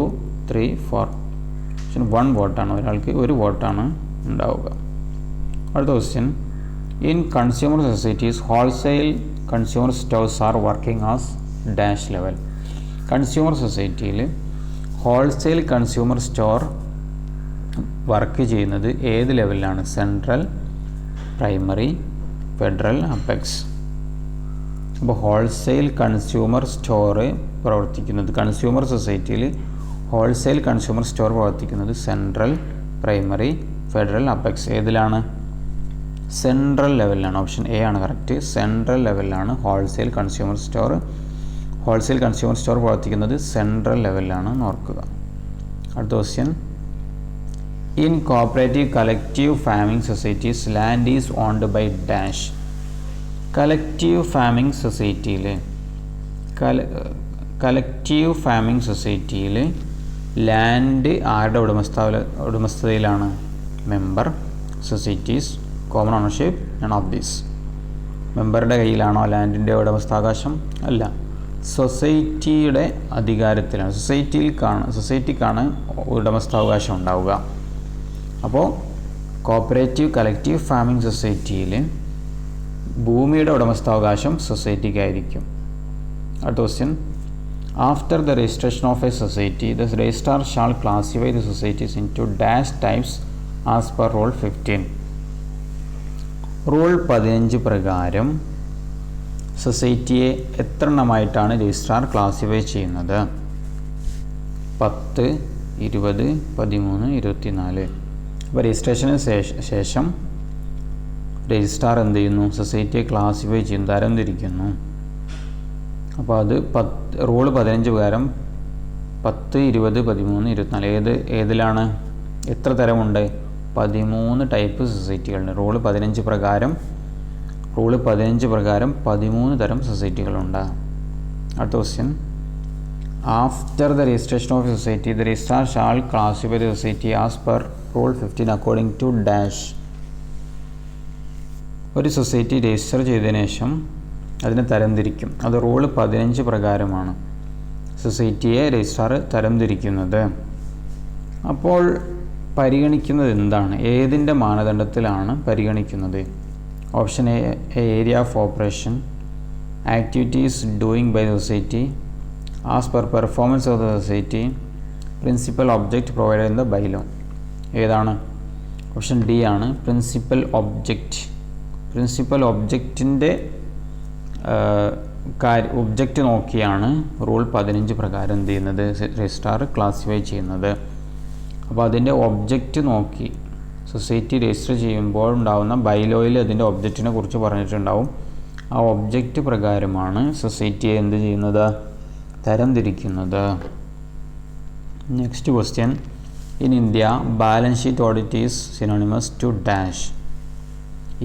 3, 4. ഓപ്ഷൻ 1 വോട്ടാണ്, ഒരാൾക്ക് 1 വോട്ടാണ് ഉണ്ടാവുക. അടുത്ത question, in consumer societies wholesale consumer stores are working as dash level. Consumer സൊസൈറ്റിയിൽ ഹോൾസെയിൽ കൺസ്യൂമർ സ്റ്റോർ വർക്ക് ചെയ്യുന്നത് ഏത് ലെവലിലാണ്? Central, primary, federal, apex. അപ്പോൾ ഹോൾസെയിൽ കൺസ്യൂമർ സ്റ്റോർ പ്രവർത്തിക്കുന്നത്, കൺസ്യൂമർ സൊസൈറ്റിയിൽ ഹോൾസെയിൽ കൺസ്യൂമർ സ്റ്റോർ പ്രവർത്തിക്കുന്നത് സെൻട്രൽ, പ്രൈമറി, ഫെഡറൽ, അപ്പെക്സ്. ഏതിലാണ്? സെൻട്രൽ ലെവലിലാണ്. ഓപ്ഷൻ എ ആണ് കറക്റ്റ്. സെൻട്രൽ ലെവലിലാണ് ഹോൾസെയിൽ കൺസ്യൂമർ സ്റ്റോർ പ്രവർത്തിക്കുന്നത് സെൻട്രൽ ലെവലിലാണ് എന്ന് ഓർക്കുക. അടുത്ത question, in cooperative collective farming societies land is owned by dash. Collective farming സൊസൈറ്റിയിൽ ലാൻഡ് ആരുടെ ഉടമസ്ഥതയിലാണ്? Member, societies, common ownership, none of these. മെമ്പറുടെ കയ്യിലാണോ ലാൻഡിൻ്റെ ഉടമസ്ഥാവകാശം? അല്ല, സൊസൈറ്റിയുടെ അധികാരത്തിലാണ്, സൊസൈറ്റിക്കാണ് ഉടമസ്ഥാവകാശം ഉണ്ടാവുക. അപ്പോൾ കോപ്പറേറ്റീവ് കളക്റ്റീവ് ഫാമിംഗ് സൊസൈറ്റിയിൽ ഭൂമിയുടെ ഉടമസ്ഥാവകാശം സൊസൈറ്റിക്കായിരിക്കും. അടുത്ത question, after the registration of a society the registrar shall classify the societies into dash types as per rule 15. Rule 15 പ്രകാരം സൊസൈറ്റിയെ എത്ര എണ്ണമായിട്ടാണ് രജിസ്ട്രാർ ക്ലാസിഫൈ ചെയ്യുന്നത്? 10, 20, 13, 24. അപ്പോൾ രജിസ്ട്രേഷന് ശേഷം രജിസ്ട്രാർ എന്ത് ചെയ്യുന്നു? സൊസൈറ്റിയെ ക്ലാസിഫൈ ചെയ്യും, തരംതിരിക്കുന്നു. അപ്പോൾ അത് റൂൾ 15 പ്രകാരം 10, 20, 13, 24 ഏതിലാണ്? എത്ര തരമുണ്ട്? 13 ടൈപ്പ് സൊസൈറ്റികളുണ്ട്. റൂൾ 15 പ്രകാരം 13 തരം സൊസൈറ്റികളുണ്ട്. അടുത്ത question, after the registration of society the registrar shall classify the society as per rule 15 according to dash. ഒരു സൊസൈറ്റി രജിസ്റ്റർ ചെയ്തതിനു ശേഷം അതിനെ തരംതിരിക്കും. അത് റൂൾ 15 പ്രകാരമാണ് സൊസൈറ്റിയെ രജിസ്ട്രാർ തരംതിരിക്കുന്നത്. അപ്പോൾ പരിഗണിക്കുന്നത് എന്താണ്? ഏതിൻ്റെ മാനദണ്ഡത്തിലാണ് പരിഗണിക്കുന്നത്? Option A, area of operation, activities doing by the society, as per performance of the society, principal object provided in the bylaw. ഏതാണ്? ഓപ്ഷൻ ഡി ആണ് പ്രിൻസിപ്പൽ ഒബ്ജക്റ്റ്. പ്രിൻസിപ്പൽ ഒബ്ജക്റ്റിൻ്റെ ഒബ്ജക്റ്റ് നോക്കിയാണ് റൂൾ 15 പ്രകാരം എന്ത് ചെയ്യുന്നത്? രജിസ്ട്രാർ ക്ലാസിഫൈ ചെയ്യുന്നത്. അപ്പോൾ അതിൻ്റെ ഒബ്ജക്റ്റ് നോക്കി സൊസൈറ്റി രജിസ്റ്റർ ചെയ്യുമ്പോൾ ഉണ്ടാകുന്ന ബൈലോയിൽ അതിൻ്റെ ഒബ്ജക്റ്റിനെ കുറിച്ച് പറഞ്ഞിട്ടുണ്ടാവും. ആ ഒബ്ജക്റ്റ് പ്രകാരമാണ് സൊസൈറ്റിയെ എന്ത് ചെയ്യുന്നത്? തരംതിരിക്കുന്നത്. Next question, in India balance sheet audit is synonymous to dash.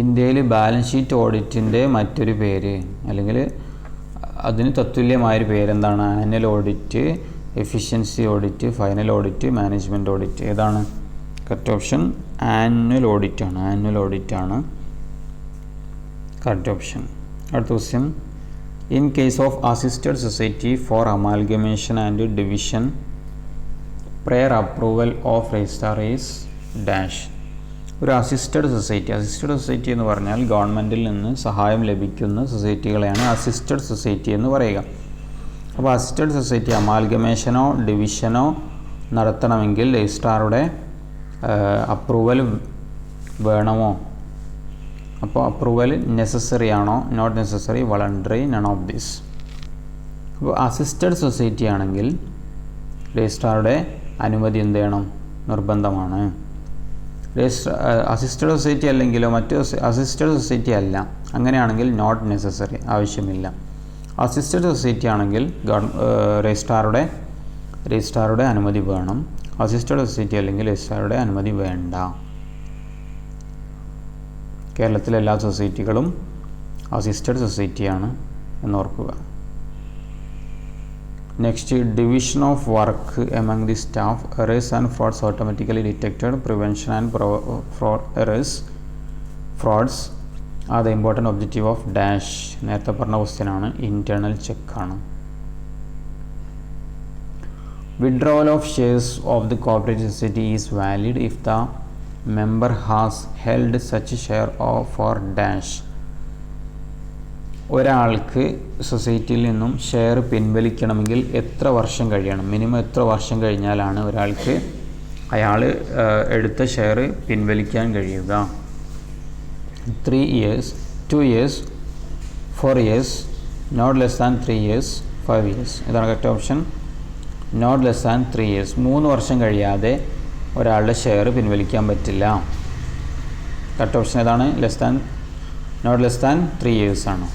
ഇന്ത്യയിൽ ബാലൻസ് ഷീറ്റ് ഓഡിറ്റിൻ്റെ മറ്റൊരു പേര് അല്ലെങ്കിൽ അതിന് തത്തുല്യമായൊരു പേരെന്താണ്? Annual audit, efficiency audit, final audit, management audit. ഏതാണ്? കറക്റ്റ് ഓപ്ഷൻ ആനുവൽ ഓഡിറ്റാണ് കറക്റ്റ് ഓപ്ഷൻ. അടുത്ത question, in case of assisted society for amalgamation and division prior approval of registrar is dash. ഒരു അസിസ്റ്റഡ് സൊസൈറ്റി എന്ന് പറഞ്ഞാൽ ഗവൺമെൻറ്റിൽ നിന്ന് സഹായം ലഭിക്കുന്ന സൊസൈറ്റികളെയാണ് അസിസ്റ്റഡ് സൊസൈറ്റി എന്ന് പറയുക. അപ്പോൾ അസിസ്റ്റഡ് സൊസൈറ്റി അമാൽഗമേഷനോ ഡിവിഷനോ നടത്തണമെങ്കിൽ രജിസ്ട്രാറുടെ അപ്രൂവൽ വേണമോ? അപ്പോൾ അപ്രൂവൽ നെസസറി ആണോ? Not necessary, voluntary, none of this. അപ്പോൾ അസിസ്റ്റഡ് സൊസൈറ്റി ആണെങ്കിൽ രജിസ്ട്രാറുടെ അനുമതി എന്ത് ചെയ്യണം? നിർബന്ധമാണ്. അസിസ്റ്റഡ് സൊസൈറ്റി അല്ലെങ്കിലോ മറ്റ് അസിസ്റ്റഡ് സൊസൈറ്റി അല്ല, അങ്ങനെയാണെങ്കിൽ നോട്ട് നെസസറി, ആവശ്യമില്ല. അസിസ്റ്റഡ് സൊസൈറ്റി ആണെങ്കിൽ രജിസ്ട്രാറുടെ അനുമതി വേണം. അസിസ്റ്റഡ് സൊസൈറ്റി അല്ലെങ്കിൽ രജിസ്ട്രാറുടെ അനുമതി വേണ്ട. കേരളത്തിലെ എല്ലാ സൊസൈറ്റികളും അസിസ്റ്റഡ് സൊസൈറ്റിയാണ് എന്നോർക്കുക. Next, division of work among the staff, errors and frauds automatically detected, prevention and frauds are the important objective of dash. നേരത്തെ പറഞ്ഞ ക്വസ്റ്റ്യനാണ്, ഇൻറ്റേർണൽ ചെക്കാണ്. Withdrawal of shares of the cooperative society is valid if the member has held such share for dash. ഒരാൾക്ക് സൊസൈറ്റിയിൽ നിന്നും ഷെയർ പിൻവലിക്കണമെങ്കിൽ എത്ര വർഷം കഴിയണം? മിനിമം എത്ര വർഷം കഴിഞ്ഞാലാണ് ഒരാൾക്ക് അയാൾ എടുത്ത ഷെയർ പിൻവലിക്കാൻ കഴിയുക? 3 years, 2 years, 4 years, not less than 3 years, 5 years. ഇതാണ് correct option. Not less than 3 years. 3 വർഷം കഴിയാതെ ഒരാളുടെ ഷെയർ പിൻവലിക്കാൻ പറ്റില്ല. കറക്റ്റ് ഓപ്ഷൻ ഏതാണ്? നോട്ട് ലെസ് ദാൻ 3 years ആണ്.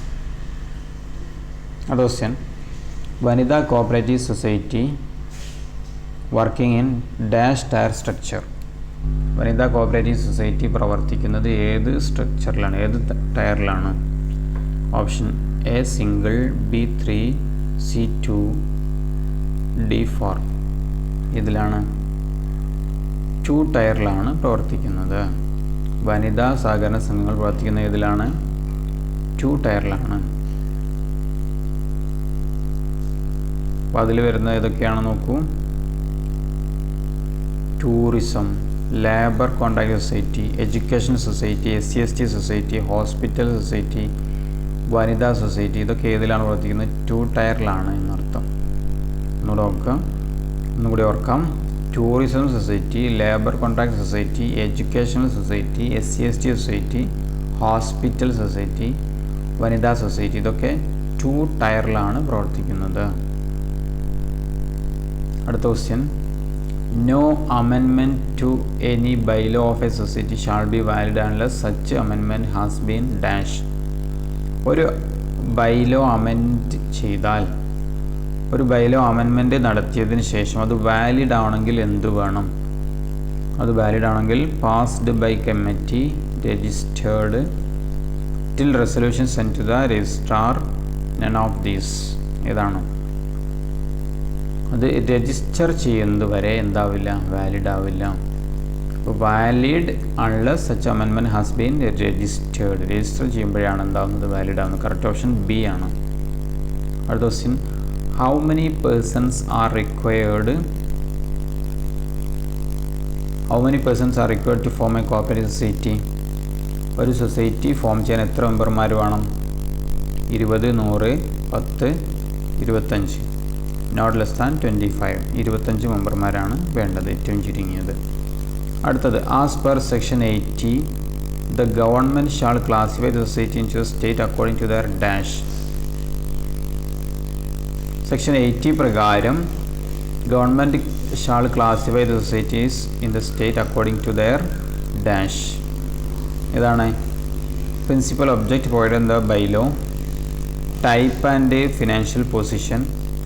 അടുത്ത ക്വസ്റ്റ്യൻ, വനിതാ cooperative society working in dash tier structure. വനിതാ കോഓപ്പറേറ്റീവ് സൊസൈറ്റി പ്രവർത്തിക്കുന്നത് ഏത് സ്ട്രക്ചറിലാണ്, ഏത് ടയറിലാണ്? Option A single, B 3, C 2, D 4. ഇതിലാണ് 2 ടയറിലാണ് പ്രവർത്തിക്കുന്നത്. വനിതാ സഹകരണ സംഘങ്ങൾ പ്രവർത്തിക്കുന്ന ഇതിലാണ്? 2 ടയറിലാണ്. അപ്പോൾ അതിൽ വരുന്ന ഏതൊക്കെയാണ് നോക്കൂ. Tourism, labour contract society, education society, SC/ST society, hospital society, വനിതാ സൊസൈറ്റി. ഇതൊക്കെ ഏതിലാണ് പ്രവർത്തിക്കുന്നത്? 2 ടയറിലാണ് എന്നർത്ഥം. ഒന്നുകൂടി ഓർക്കാം. Tourism society, labour contract society, educational society, SC/ST society, hospital society, വനിതാ സൊസൈറ്റി. ഇതൊക്കെ 2 ടയറിലാണ് പ്രവർത്തിക്കുന്നത്. അടുത്ത question. No amendment to any bylaw of a society shall be valid unless such amendment has been dash. ഒരു ബൈലോ അമെൻഡ് ചെയ്താൽ, ഒരു ബൈലോ അമെൻമെൻറ്റ് നടത്തിയതിന് ശേഷം അത് വാലിഡ് ആണെങ്കിൽ എന്ത് വേണം? അത് വാലിഡ് ആണെങ്കിൽ passed by committee, registered, till resolution send to the registrar, none of these. ഏതാണ്? അത് രജിസ്റ്റർ ചെയ്യുന്നത് വരെ എന്താവില്ല? വാലിഡ് ആവില്ല. Valid unless such amendment has been registered. Register ചെയ്യുമ്പോഴാണ് എന്താവുന്നത്? വാലിഡ് ആവുന്നത്. കറക്റ്റ് ഓപ്ഷൻ ബി ആണ്. അടുത്ത question. How many persons are required to form a cooperative society? ഒരു സൊസൈറ്റി ഫോം ചെയ്യാൻ എത്ര മെമ്പർമാർ വേണം? 20, 100, 10, 25. Not less than 25. 25 മെമ്പർമാരാണ് വേണ്ടത്, ഏറ്റവും ചുരുങ്ങിയത്. അടുത്തത്. As per section 80 the government shall classify the society in to state according to their dash. Section 80 പ്രകാരം government shall classify the societies in the state according to their dash. ഏതാണ്? Principal object provided in the bylaw, type and financial position,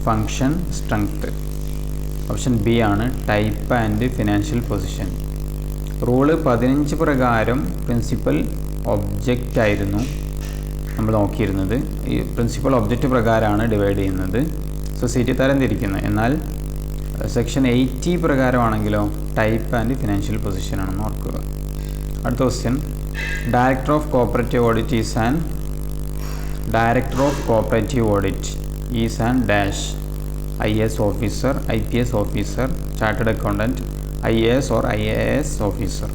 function, strength. Option B ആണ്, type and financial position. Rule 15 പ്രകാരം പ്രിൻസിപ്പൽ ഒബ്ജക്റ്റ് ആയിരുന്നു നമ്മൾ നോക്കിയിരുന്നത്. ഈ പ്രിൻസിപ്പൽ ഒബ്ജക്റ്റ് പ്രകാരമാണ് ഡിവൈഡ് ചെയ്യുന്നത്, സൊസൈറ്റി തരംതിരിക്കുന്നത്. എന്നാൽ സെക്ഷൻ 80 പ്രകാരമാണെങ്കിലോ ടൈപ്പ് ആൻഡ് ഫിനാൻഷ്യൽ പൊസിഷനാണെന്ന് ഓർക്കുക. അടുത്ത question. Director of cooperative audit is an dash. IAS officer, IPS officer, chartered accountant, IAS or IAS officer.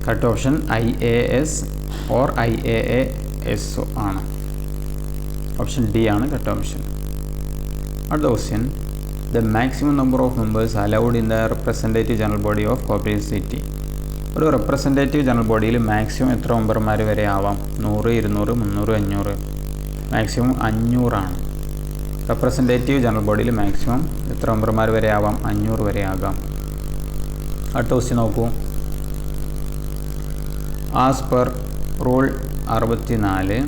Correct option IAS or IAAS ആണ്. ഓപ്ഷൻ ഡി ആണ് കറക്റ്റ് ഓപ്ഷൻ. അടുത്ത question. The maximum number of members allowed in the representative general body of cooperative society. ഒരു റെപ്രസെൻറ്റേറ്റീവ് ജനറൽ ബോഡിയിൽ മാക്സിമം എത്ര മെമ്പർമാർ വരെ ആവാം? 100, 200, 300, 500. മാക്സിമം 500 ആണ്. റെപ്രസെൻറ്റേറ്റീവ് ജനറൽ ബോഡിയിൽ മാക്സിമം എത്ര മെമ്പർമാർ വരെ ആവാം? 500 വരെ ആകാം. അടുത്ത ക്വസ്റ്റ്യൻ നോക്കൂ. As per rule 64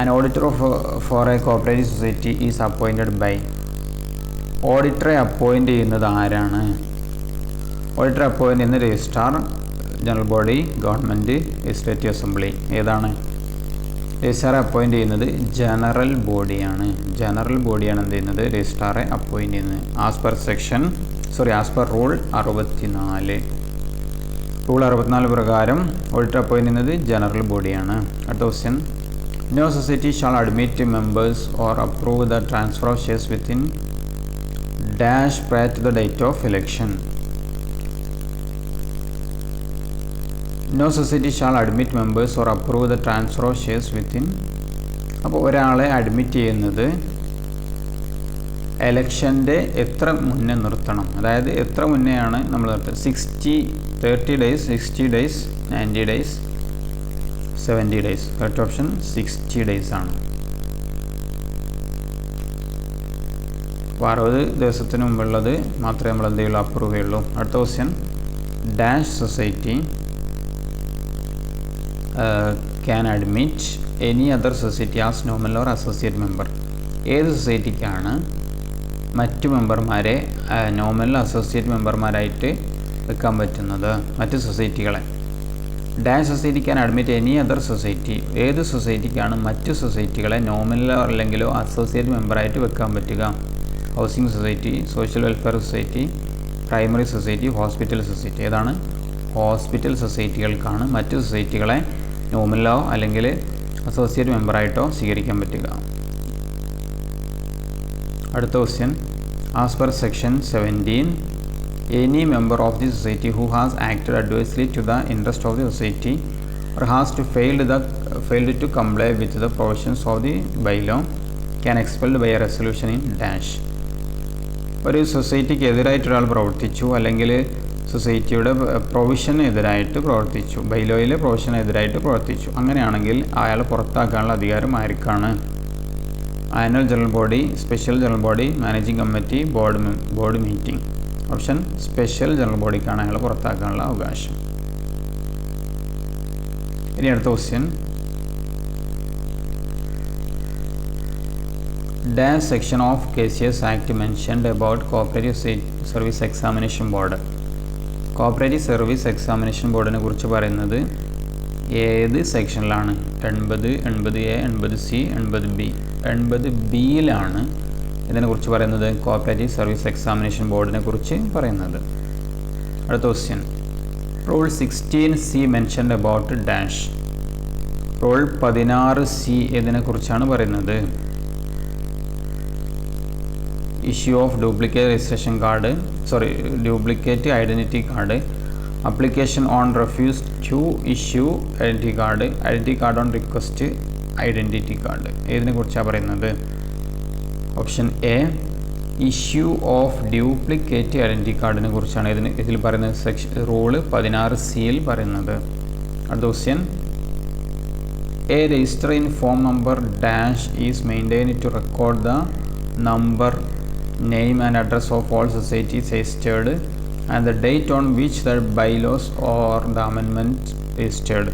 an auditor for a cooperative society is appointed by. ഓഡിറ്ററെ അപ്പോയിൻ്റ് ചെയ്യുന്നത് ആരാണ്? ഓഡിറ്ററെ അപ്പോയിൻ്റ് ചെയ്യുന്ന registrar, general body, government, legislative assembly. ഏതാണ്? രജിസ്ട്രാറെ അപ്പോയിൻ്റ് ചെയ്യുന്നത് ജനറൽ ബോഡിയാണ്. ജനറൽ ബോഡിയാണ് എന്ത് ചെയ്യുന്നത്? രജിസ്ട്രാറെ അപ്പോയിൻ്റ് ചെയ്യുന്നത്. As per rule 64. റൂൾ 64 പ്രകാരം ഓഡിറ്റർ അപ്പോയിൻ്റ് ചെയ്യുന്നത് ജനറൽ ബോഡിയാണ്. അടുത്ത question. No society shall admit members or approve the transfer of shares within dash prior to the date of election. No society shall admit members or approve the transfer of shares within. അപ്പോൾ ഒരാളെ അഡ്മിറ്റ് ചെയ്യുന്നത് എലക്ഷൻ്റെ എത്ര മുന്നേ നിർത്തണം? അതായത് എത്ര മുന്നെയാണ് നമ്മൾ നിർത്തുന്നത്? 30 days, 60 days, 90 days, 70 days. Correct option 60 days ആണ്. അപ്പോൾ 60 ദിവസത്തിന് മുമ്പുള്ളത് മാത്രമേ നമ്മൾ എന്ത് ചെയ്യുള്ളൂ? അപ്രൂവ് ചെയ്യുള്ളൂ. അടുത്ത question. Dash society can admit any other society as nominal or associate member. ഏത് സൊസൈറ്റിക്കാണ് മറ്റു മെമ്പർമാരെ നോമിനൽ അസോസിയേറ്റ് മെമ്പർമാരായിട്ട് വെക്കാൻ പറ്റുന്നത്? മറ്റ് സൊസൈറ്റികളെ. Dash society can admit any other society. ഏത് സൊസൈറ്റിക്കാണ് മറ്റു സൊസൈറ്റികളെ നോമിനലോ അല്ലെങ്കിലോ അസോസിയേറ്റ് മെമ്പറായിട്ട് വെക്കാൻ പറ്റുക? Housing society, social welfare society, primary society, hospital society. ഏതാണ്? ഹോസ്പിറ്റൽ സൊസൈറ്റികൾക്കാണ് മറ്റു സൊസൈറ്റികളെ നോമിനലോ അല്ലെങ്കിൽ അസോസിയേറ്റ് മെമ്പറായിട്ടോ സ്വീകരിക്കാൻ പറ്റുക. അടുത്ത question, as per section 17, any member of the society who has acted adversely to the interest of the society or has failed to comply with the provisions of the bylaw can expelled by a resolution in dash. ഒരു സൊസൈറ്റിക്ക് എതിരായിട്ട് ഒരാൾ പ്രവർത്തിച്ചു, അല്ലെങ്കിൽ സൊസൈറ്റിയുടെ പ്രൊവിഷന് എതിരായിട്ട് പ്രവർത്തിച്ചു, ബൈലോയിലെ പ്രൊവിഷന് എതിരായിട്ട് പ്രവർത്തിച്ചു. അങ്ങനെയാണെങ്കിൽ അയാൾ പുറത്താക്കാനുള്ള അധികാരം ആർക്കാണ്? Annual general body, special general body, managing committee, board meeting. Option special general ബോഡിക്കാണ് അയാൾ പുറത്താക്കാനുള്ള അവകാശം. ഇനി അടുത്ത question, dash section of KCS act mentioned about cooperative service examination board. Cooperative service examination ബോർഡിനെ കുറിച്ച് പറയുന്നത് ഏത് സെക്ഷനിലാണ്? 80, 80A, 80C, 80B. 80Bയിലാണ് ഇതിനെക്കുറിച്ച് പറയുന്നത്, കോപ്പറേറ്റീവ് സർവീസ് എക്സാമിനേഷൻ ബോർഡിനെ കുറിച്ച് പറയുന്നത്. അടുത്ത question, rule 16C mentioned about dash. Rule 16C ഇതിനെക്കുറിച്ചാണ് പറയുന്നത്. Issue of duplicate identity card, application on refuse to issue identity card on request identity card. ഇതിനെക്കുറിച്ചാണ് പറയുന്നത്. Option A, issue of duplicate identity കാർഡിനെ കുറിച്ചാണ് ഇതിൽ പറയുന്നത്, റൂള് 16C പറയുന്നത്. അടുത്ത question, a register in form number dash is maintain to record the number, name and address of all societies registered and the date on which the bylaws or the amendment registered.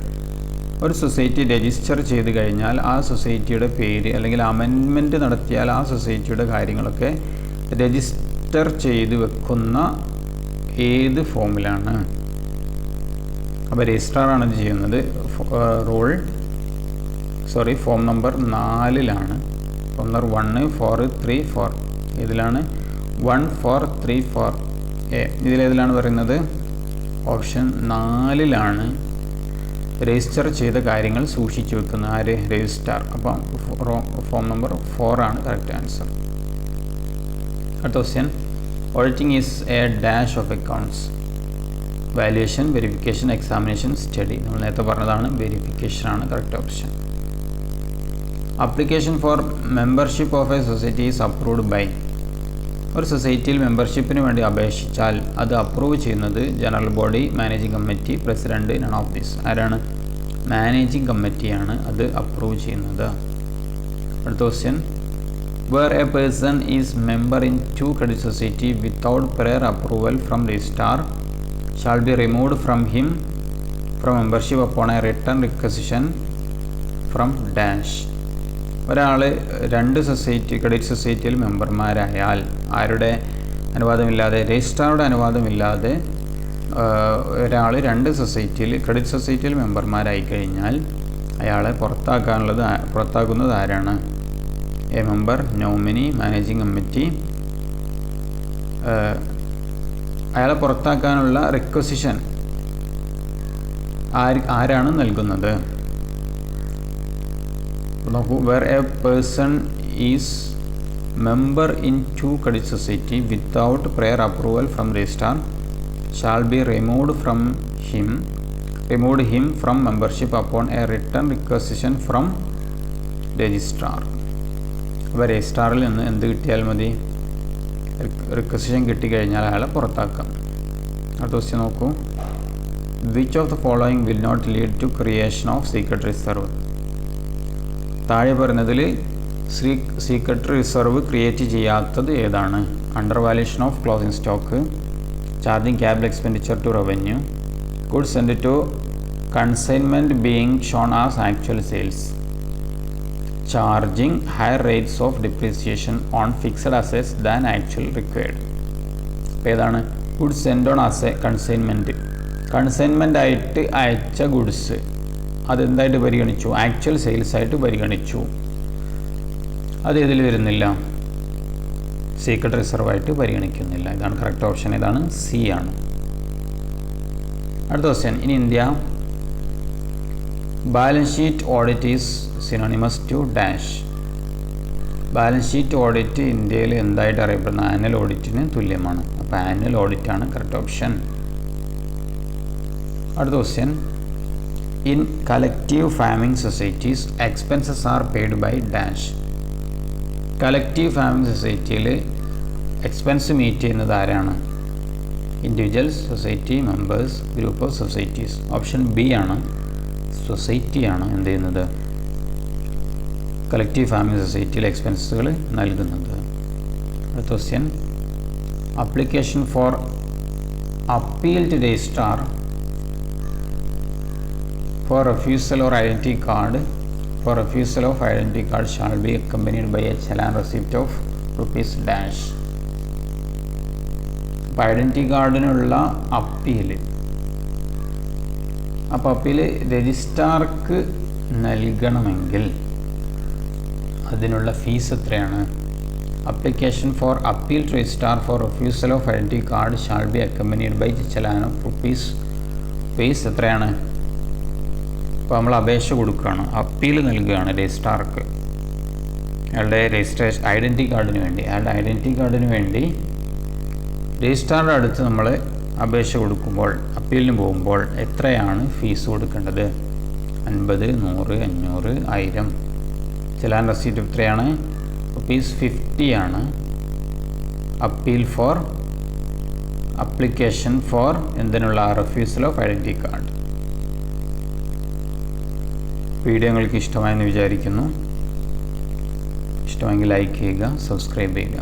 ഒരു സൊസൈറ്റി രജിസ്റ്റർ ചെയ്ത് കഴിഞ്ഞാൽ ആ സൊസൈറ്റിയുടെ പേര് അല്ലെങ്കിൽ അമെൻമെൻറ്റ് നടത്തിയാൽ ആ സൊസൈറ്റിയുടെ കാര്യങ്ങളൊക്കെ രജിസ്റ്റർ ചെയ്ത് വെക്കുന്ന ഏത് ഫോമിലാണ്? അപ്പോൾ രജിസ്ട്രാറാണ് ഇത് ചെയ്യുന്നത്. ഫോം നമ്പർ 4ലാണ്. ഫോം നമ്പർ 1, 4, 3, 4 ഇതിലാണ്. 1434A ഇതിലേതിലാണ് പറയുന്നത്? ഓപ്ഷൻ 4ലാണ് രജിസ്റ്റർ ചെയ്ത കാര്യങ്ങൾ സൂക്ഷിച്ചു വെക്കുന്ന ആര്? രജിസ്ട്രാർ. അപ്പം ഫോം നമ്പർ 4 ആണ് കറക്റ്റ് ആൻസർ. അടുത്ത question, auditing is a dash of accounts. Valuation, verification, examination, study. നമ്മൾ നേരത്തെ പറഞ്ഞതാണ്, വെരിഫിക്കേഷൻ ആണ് correct option. Application for membership of a society is approved by. ഒരു സൊസൈറ്റിയിൽ മെമ്പർഷിപ്പിന് വേണ്ടി അപേക്ഷിച്ചാൽ അത് അപ്രൂവ് ചെയ്യുന്നത് general body, managing committee, president, none of this. ആരാണ്? മാനേജിംഗ് കമ്മിറ്റിയാണ് അത് അപ്രൂവ് ചെയ്യുന്നത്. അടുത്ത question, where a person is member in 2 credit society without prior approval from registrar shall be removed from him from membership upon A return requisition from dash. ഒരാൾ 2 ക്രെഡിറ്റ് സൊസൈറ്റിയിൽ മെമ്പർമാരായാൽ ആരുടെ അനുവാദമില്ലാതെ, രജിസ്ട്രാറുടെ അനുവാദമില്ലാതെ ഒരാൾ 2 ക്രെഡിറ്റ് സൊസൈറ്റിയിൽ മെമ്പർമാരായി കഴിഞ്ഞാൽ അയാളെ പുറത്താക്കുന്നത് ആരാണ്? A member, nominee, managing committee. അയാളെ പുറത്താക്കാനുള്ള റിക്വസിഷൻ ആരാണ് നൽകുന്നത്? where a person is member in 2 credit society without prior approval from registrar shall be removed him from membership upon a written requisition from registrar. അപ്പോൾ രജിസ്ട്രാറിൽ നിന്ന് എന്ത് കിട്ടിയാൽ മതി? റിക്വസിഷൻ കിട്ടിക്കഴിഞ്ഞാൽ അയാളെ പുറത്താക്കാം. അടുത്ത ക്വസ്റ്റ്യൻ നോക്കൂ, which of the following will not lead to creation of secret reserve. താഴെ പറഞ്ഞതിൽ സീക്രട്ട് റിസർവ് ക്രിയേറ്റ് ചെയ്യാത്തത് ഏതാണ്? Under valuation of closing stock, charging capital expenditure to revenue, goods send to consignment being shown as actual sales, charging higher rates of depreciation on fixed assets than actual required. ഏതാണ്? Goods send on as a consignment ആയിട്ട് അയച്ച ഗുഡ്സ് അതെന്തായിട്ട് പരിഗണിച്ചു? ആക്ച്വൽ സെയിൽസായിട്ട് പരിഗണിച്ചു. അത് ഇതിൽ വരുന്നില്ല, സീക്രട്ട് റിസർവായിട്ട് പരിഗണിക്കുന്നില്ല. ഇതാണ് കറക്റ്റ് ഓപ്ഷൻ. ഇതാണ് സി ആണ്. അടുത്ത question, in India balance sheet audit is synonymous to dash. Balance sheet audit ഇന്ത്യയിൽ എന്തായിട്ട് അറിയപ്പെടുന്ന ആനുവൽ ഓഡിറ്റിന് തുല്യമാണ്. അപ്പോൾ ആനുവൽ ഓഡിറ്റാണ് കറക്റ്റ് ഓപ്ഷൻ. അടുത്ത question, in collective farming societies expenses are paid by dash. Collective farming സൊസൈറ്റിയിൽ എക്സ്പെൻസ് മീറ്റ് ചെയ്യുന്നത് ആരാണ്? Individuals, society, members, group of societies. Option B ആണ്, സൊസൈറ്റിയാണ് എന്ത് ചെയ്യുന്നത്, കളക്റ്റീവ് ഫാമിംഗ് സൊസൈറ്റിയിൽ എക്സ്പെൻസുകൾ നൽകുന്നത്. അടുത്ത question, application for appeal to registrar for refusal or identity card shall be accompanied by a challan receipt of rupees dash. അപ്പോൾ ഐഡൻറ്റിറ്റി കാർഡിനുള്ള അപ്പീല്, അപ്പോൾ അപ്പീല് രജിസ്ട്രാർക്ക് നൽകണമെങ്കിൽ അതിനുള്ള ഫീസ് എത്രയാണ്? Application for appeal to registrar for refusal of identity card shall be accompanied by challan of rupees. Fees എത്രയാണ്? അപ്പോൾ നമ്മൾ അപേക്ഷ കൊടുക്കുകയാണ്, അപ്പീൽ നൽകുകയാണ് രജിസ്ട്രാർക്ക് അയാളുടെ രജിസ്ട്രേഷൻ ഐഡൻറ്റിറ്റി കാർഡിന് വേണ്ടി രജിസ്ട്രാറുടെ അടുത്ത് നമ്മൾ അപേക്ഷ കൊടുക്കുമ്പോൾ, അപ്പീലിന് പോകുമ്പോൾ എത്രയാണ് ഫീസ് കൊടുക്കേണ്ടത്? 50, 100, 500, 1000. ചലാൻ റെസീറ്റ് എത്രയാണ്? ₹50 ആണ്. അപ്ലിക്കേഷൻ ഫോർ എന്തിനുള്ള? Refusal of identity card. Video നിങ്ങൾക്ക് ഇഷ്ടമായെന്ന് വിചാരിക്കുന്നു. ഇഷ്ടമെങ്കിൽ ലൈക്ക് ചെയ്യുക, സബ്സ്ക്രൈബ് ചെയ്യുക.